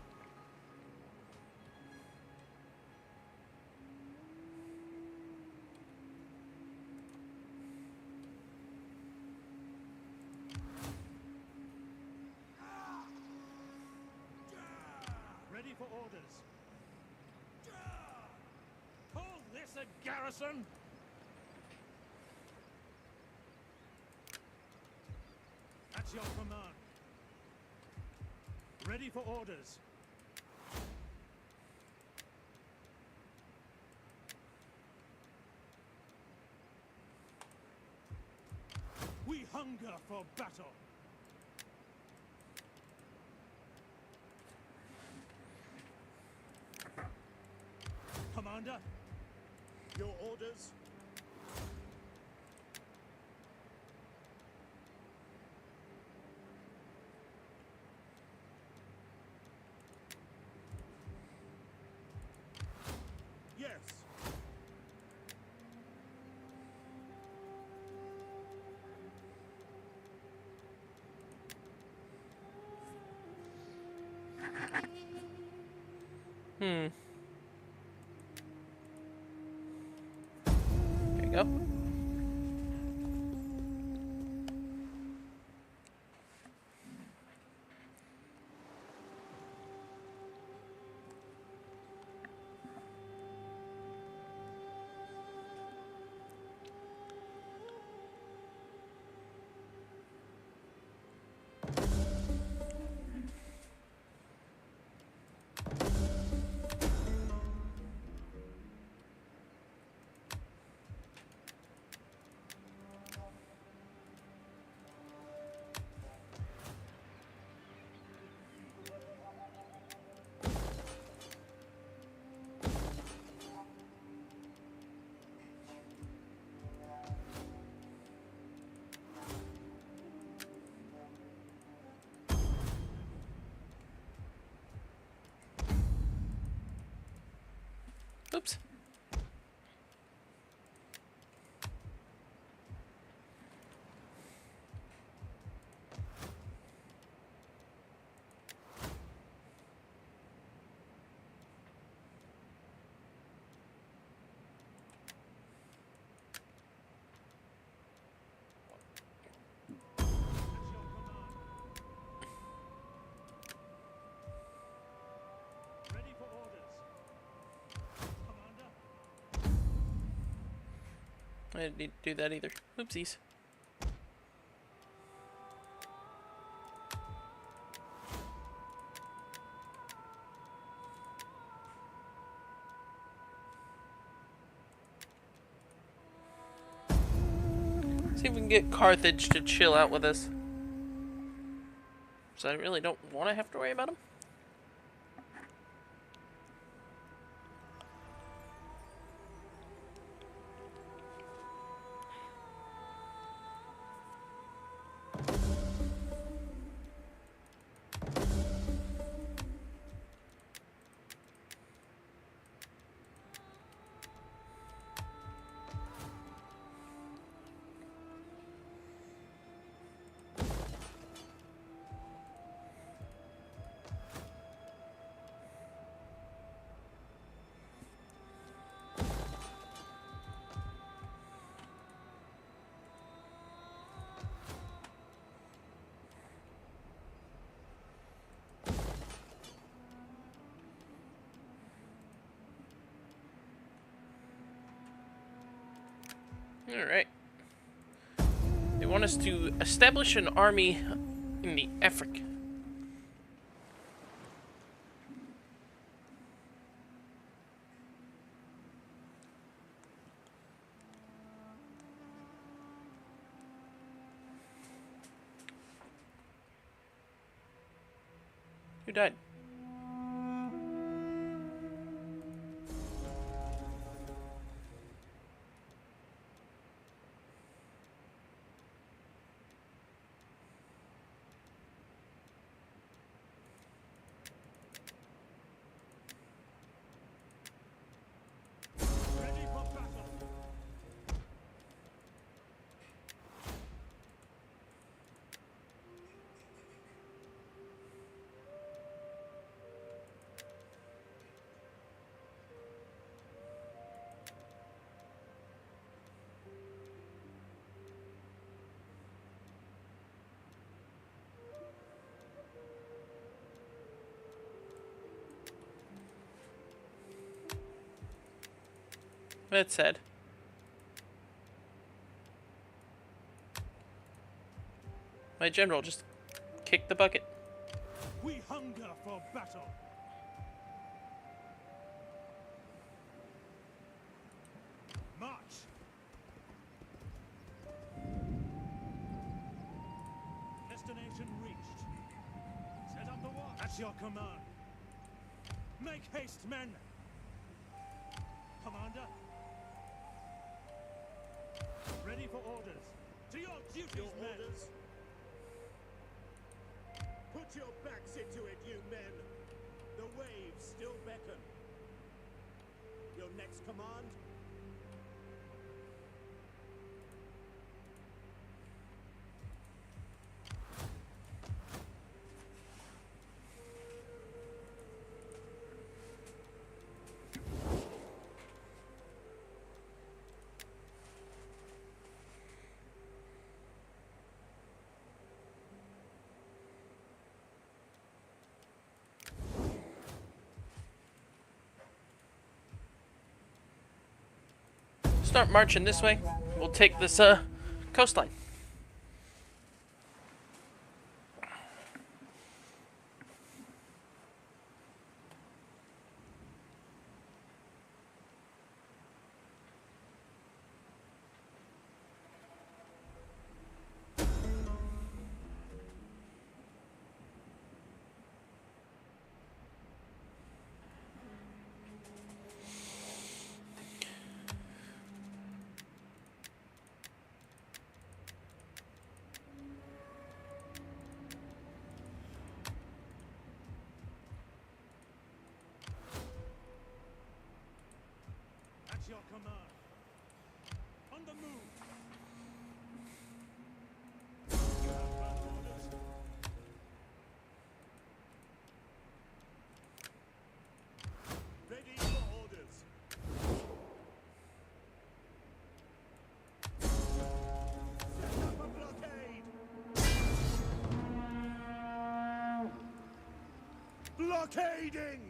Ready for orders. Call this a garrison? At your command. Ready for orders. We hunger for battle. Commander, your orders? Yes.
There you go. I didn't need to do that either. Oopsies. See if we can get Carthage to chill out with us. So I really don't want to have to worry about him. Alright. They want us to establish an army in the Africa. Who died? That's sad. My general just kicked the bucket.
We hunger for battle. March. Destination reached. Set up the watch. At your command. Make haste, men. Commander. Ready for orders. To your duties, men.
Put your backs into it, you men. The waves still beckon. Your next command?
Start marching this way. We'll take this coastline.
At your command. On the move. You have further orders? Ready for orders. Set up a blockade. Blockading!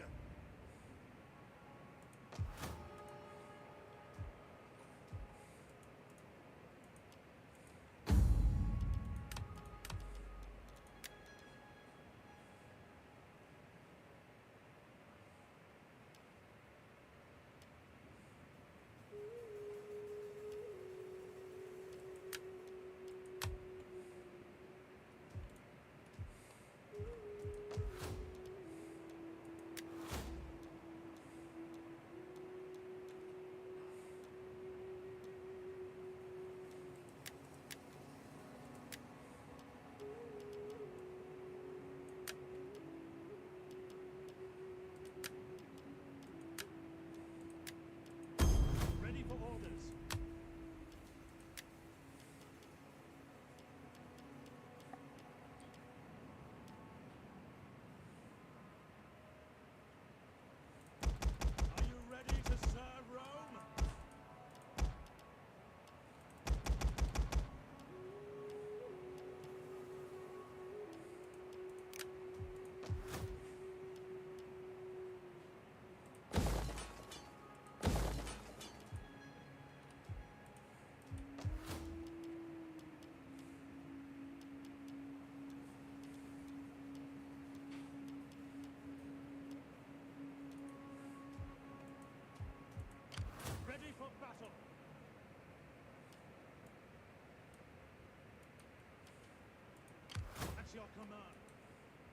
command.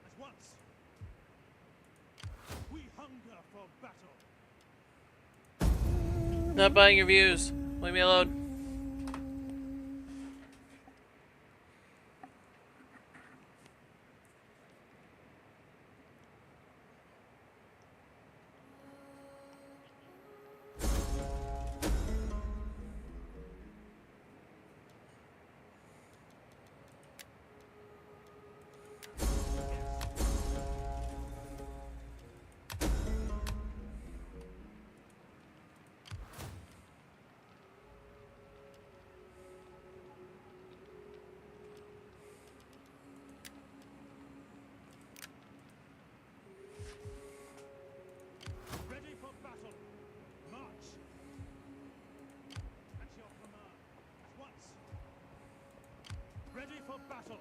At once. We hunger for battle.
Not buying your views. Leave me alone.
Ready for battle. March. At your command. At once. Ready for battle.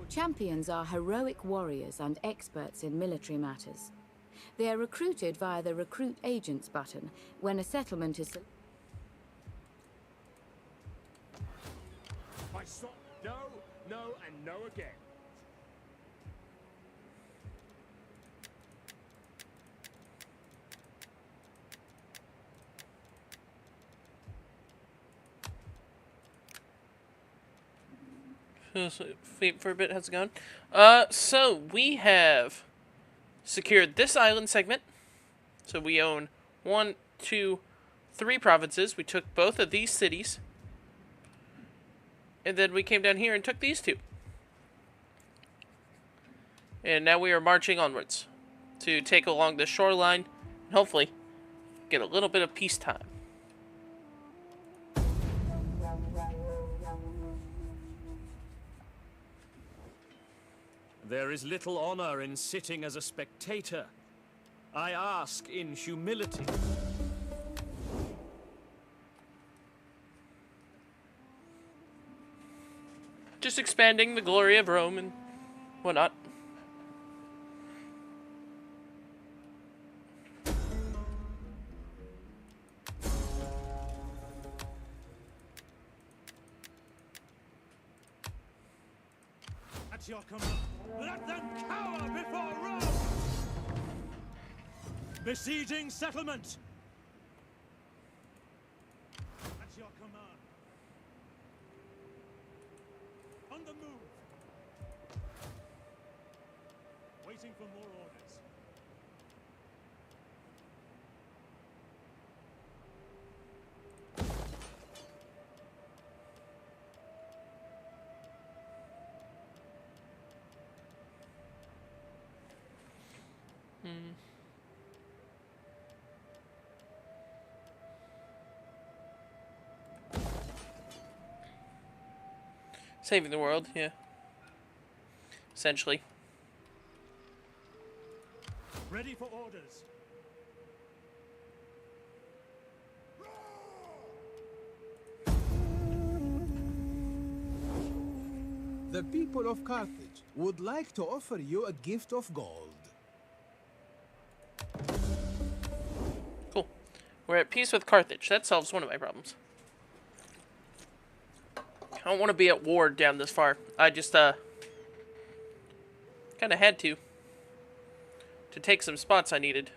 Champions are heroic warriors and experts in military matters. They are recruited via the Recruit Agents button when a settlement is...
I saw no, no, and no again.
Wait for a bit, how's it going? So we have secured this island segment. So we own 1, 2, 3 provinces. We took both of these cities. And then we came down here and took these 2. And now we are marching onwards to take along the shoreline and hopefully get a little bit of peacetime.
There is little honor in sitting as a spectator. I ask in humility.
Just expanding the glory of Rome and whatnot.
At your command. Let them cower before Rome! Besieging settlement! At your command. On the move! Waiting for more orders.
Saving the world, yeah. Essentially.
Ready for orders.
The people of Carthage would like to offer you a gift of gold.
Cool. We're at peace with Carthage. That solves one of my problems. I don't want to be at war down this far. I just, kind of had to take some spots I needed.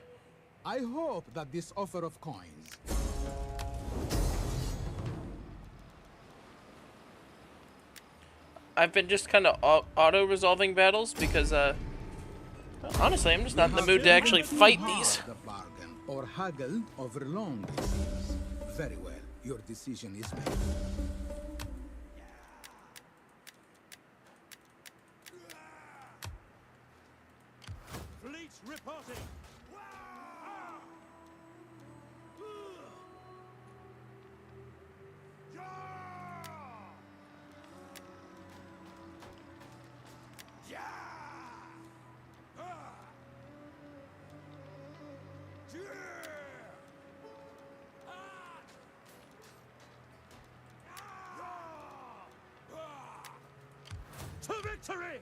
I hope that this offer of coins...
I've been just kind of auto-resolving battles because, honestly, I'm just not in the mood to actually fight these.
Bargain or haggle over long distance. Very well. Your decision is made.
Fleet reporting. To victory!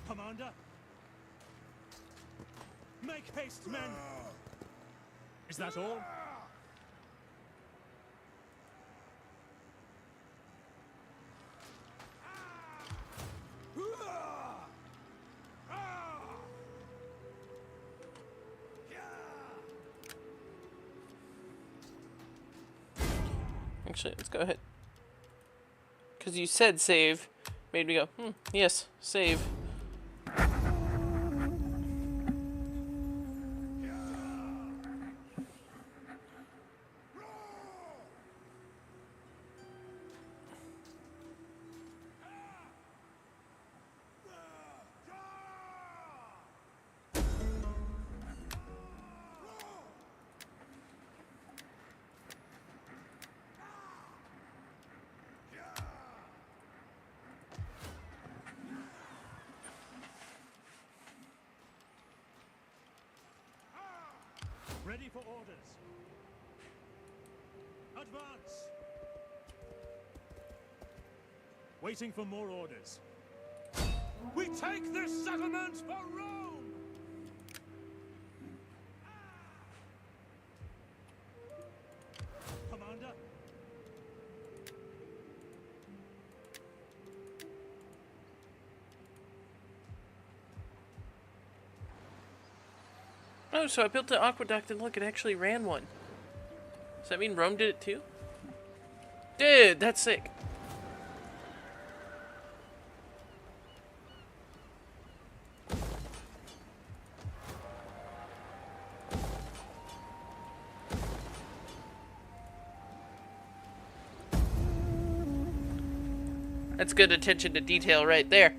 Commander! Make haste, men! Is that all?
Actually, let's go ahead. Because you said save, made me go, yes, save.
Ready for orders. Advance. Waiting for more orders. We take this settlement for Rome! Commander?
Oh, so I built an aqueduct and look, it actually ran one. Does that mean Rome did it too? Dude, that's sick. That's good attention to detail right there.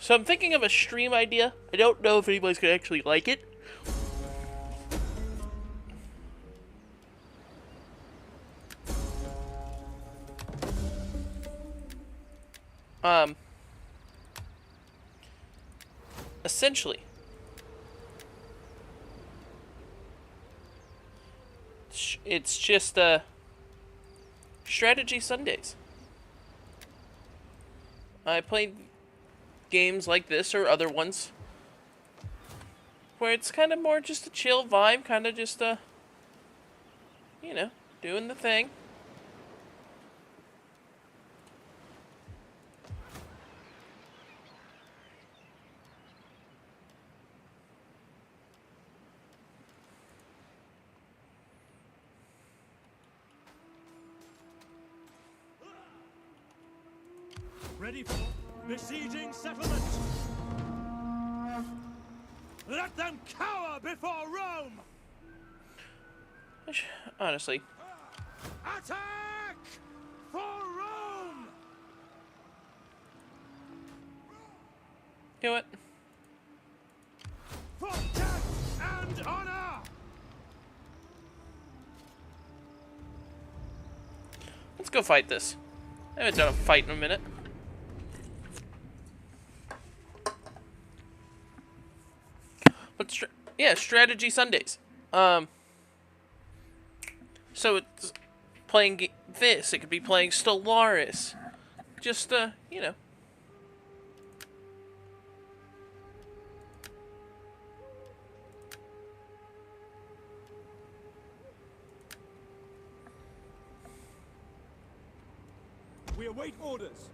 So I'm thinking of a stream idea. I don't know if anybody's gonna actually like it. Essentially, it's just Strategy Sundays. I played games like this or other ones where it's kind of more just a chill vibe, kind of just you know, doing the thing.
Ready for besieging settlement! Let them cower before Rome!
Honestly.
Attack! For Rome!
You know what?
For death and honor!
Let's go fight this. I haven't done a fight in a minute. But yeah, Strategy Sundays. So it's playing this. It could be playing Stellaris. Just you know.
We await orders.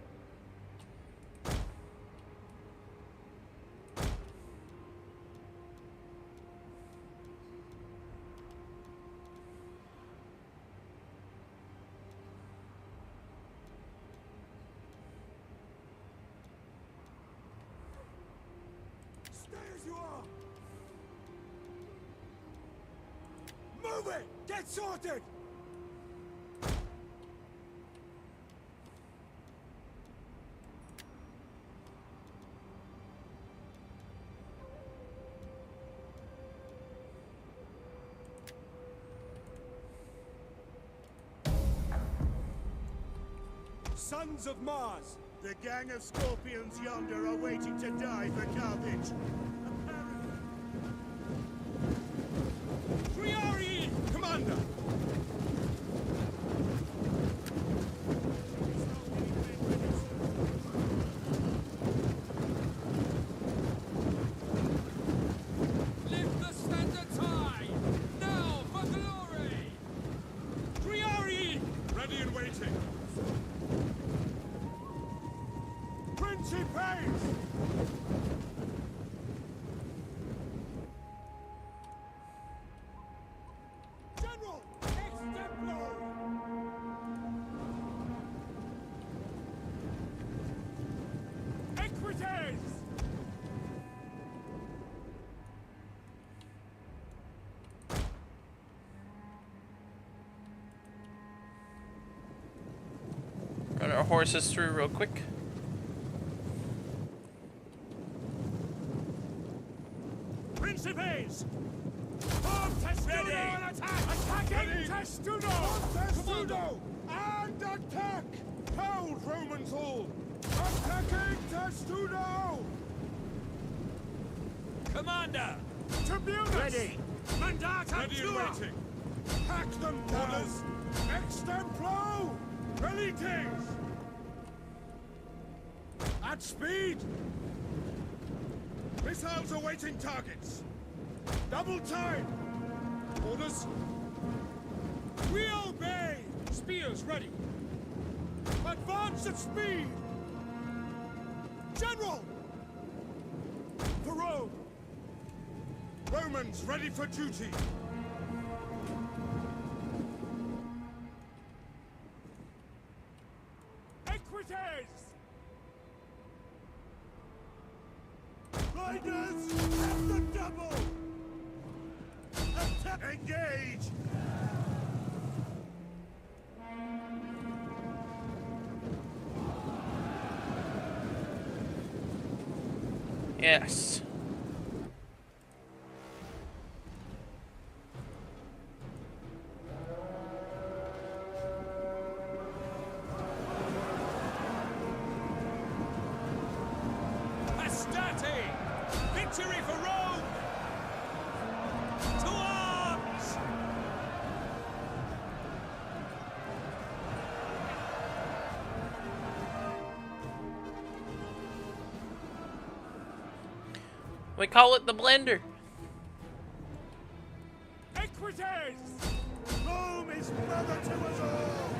Stay as you are. Move it! Get sorted! Sons of Mars!
The gang of scorpions yonder are waiting to die for Carthage. Principes! General! Extemplo! Equites!
Run our horses through real quick.
Principes! Form Testudo and attack! Attacking Testudo! Testudo! And attack! Hold, Romans all! Attacking Testudo!
Commander!
Tribunus!
Ready!
Mandata
Ready and
tua!
waiting.
Hack them down! Extemplo! Velites! At speed! Missiles awaiting targets! Double time! Orders! We obey! Spears ready! Advance at speed! General! For Rome! Romans ready for duty! Equites! Riders! At the double! Attack! Engage!
Yes.
Astarte! Victory for Rome! To arms!
We call it the blender.
Equites! Rome is mother to us all!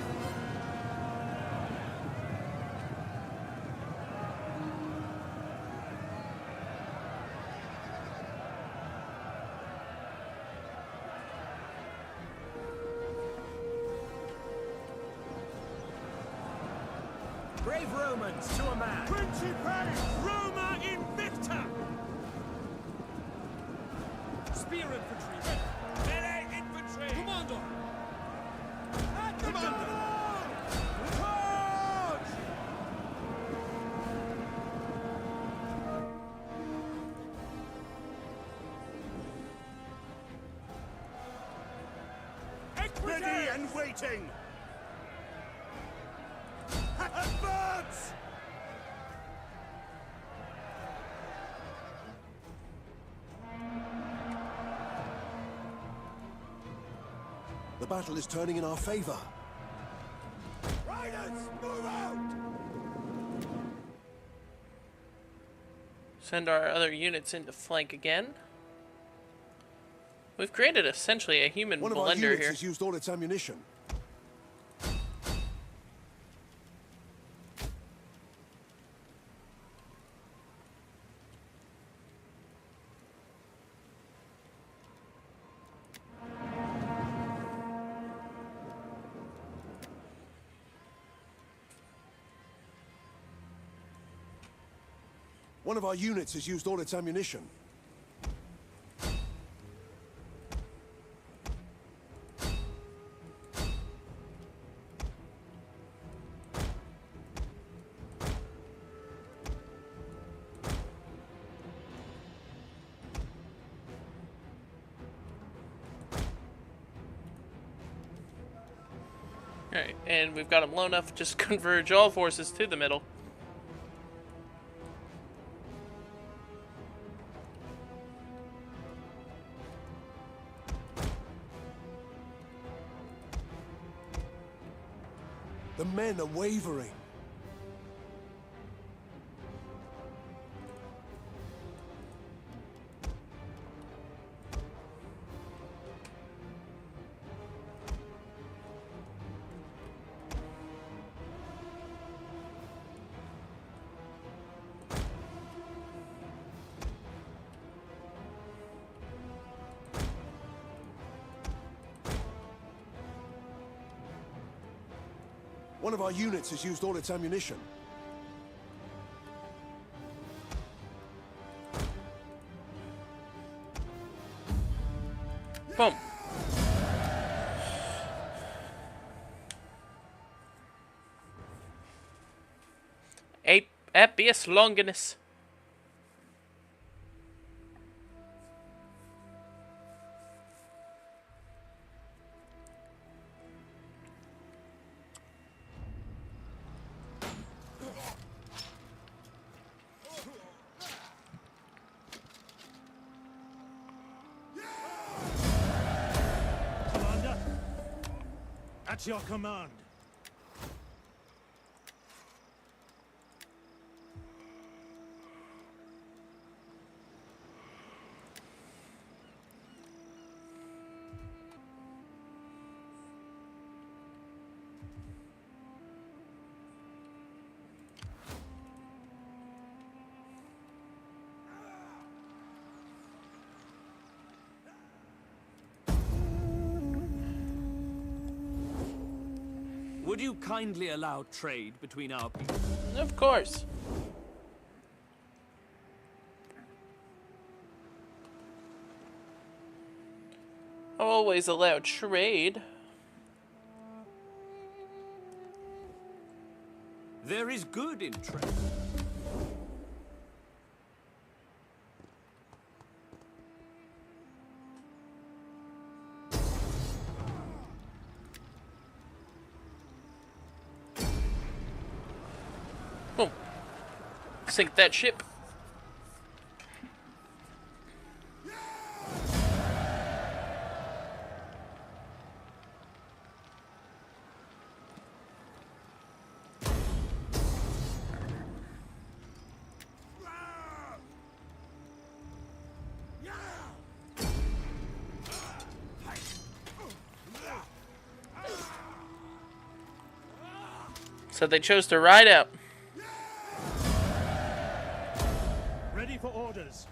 Brave Romans to a man!
Principes! Roma Invicta! Spear infantry ready! Melee infantry! Commander! At the double! Charge! Equites! Ready and waiting! Advance!
The battle is turning in our favor.
Riders, move out!
Send our other units in to flank again. We've created essentially a human
One of our
blender
units
here.
has used all its ammunition. One of our units has used all its ammunition.
Alright, and we've got them low enough to just converge all forces to the middle.
The men are wavering. One of our units has used all its ammunition.
Boom. Appius Longinus.
Commander, at your command.
Would you kindly allow trade between our people?
Of course. I'll always allow trade.
There is good in trade.
Boom. Sink that ship. So they chose to ride out.
Ready for orders.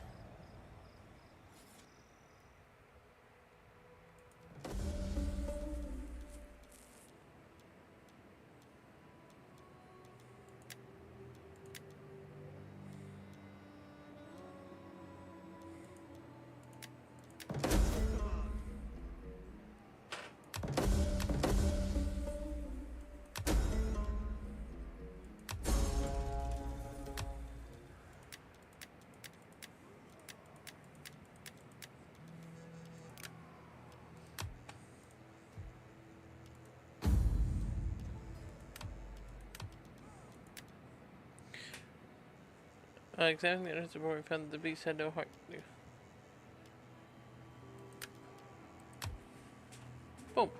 Examining the innards of the board, we found that the beast had no heart. Boom.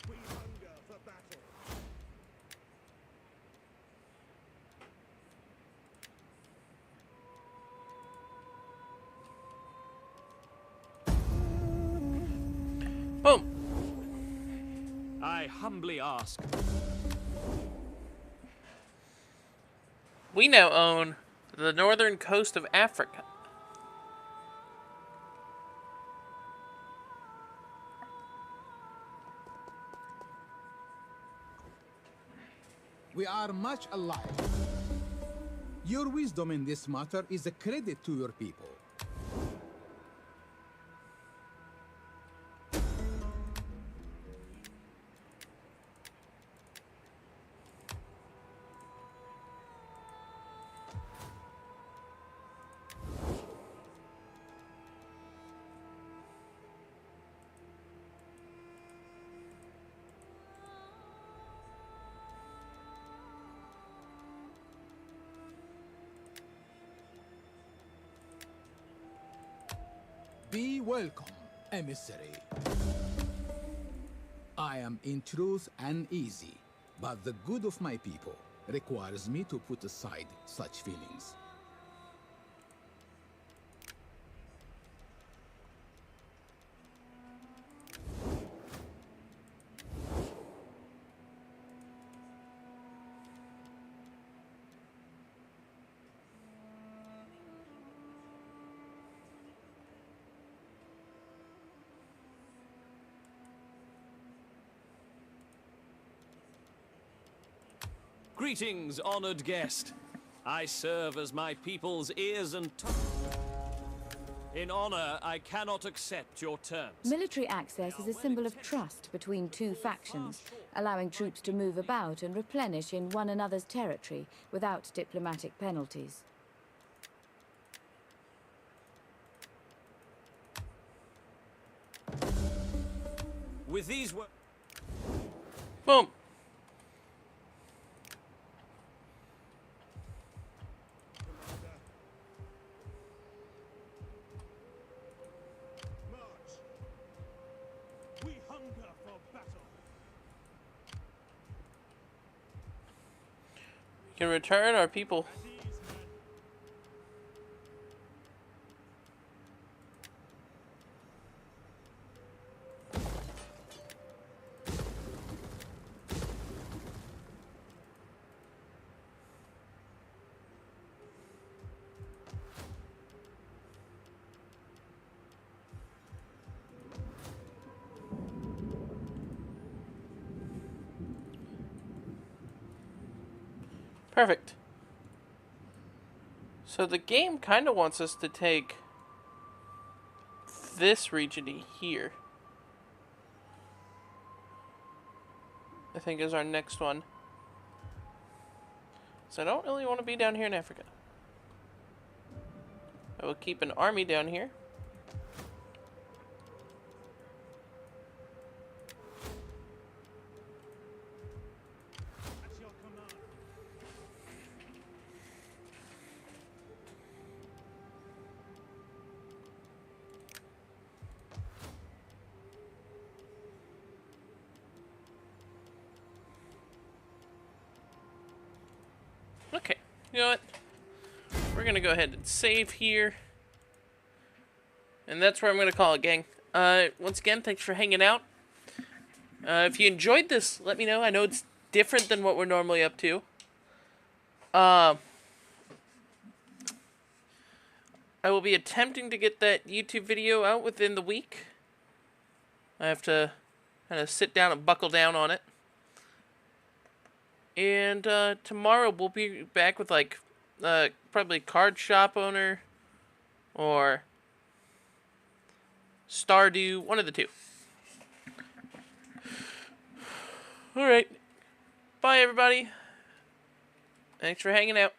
We hunger for battle.
Boom.
I humbly ask.
We now own the northern coast of Africa.
We are much alike. Your wisdom in this matter is a credit to your people. Be welcome, emissary. I am in truth uneasy, but the good of my people requires me to put aside such feelings.
Greetings, honored guest. I serve as my people's ears and tongue. In honor, I cannot accept your terms.
Military access is a symbol of trust between two factions, allowing troops to move about and replenish in one another's territory without diplomatic penalties.
With these words...
Boom. Can return our people. Perfect. So the game kind of wants us to take this region here. I think is our next one. So I don't really want to be down here in Africa. I will keep an army down here. Okay, you know what? We're going to go ahead and save here. And that's where I'm going to call it, gang. Once again, thanks for hanging out. If you enjoyed this, let me know. I know it's different than what we're normally up to. I will be attempting to get that YouTube video out within the week. I have to kind of sit down and buckle down on it. And tomorrow we'll be back with like probably Card Shop Owner or Stardew, one of the two. Alright. Bye everybody. Thanks for hanging out.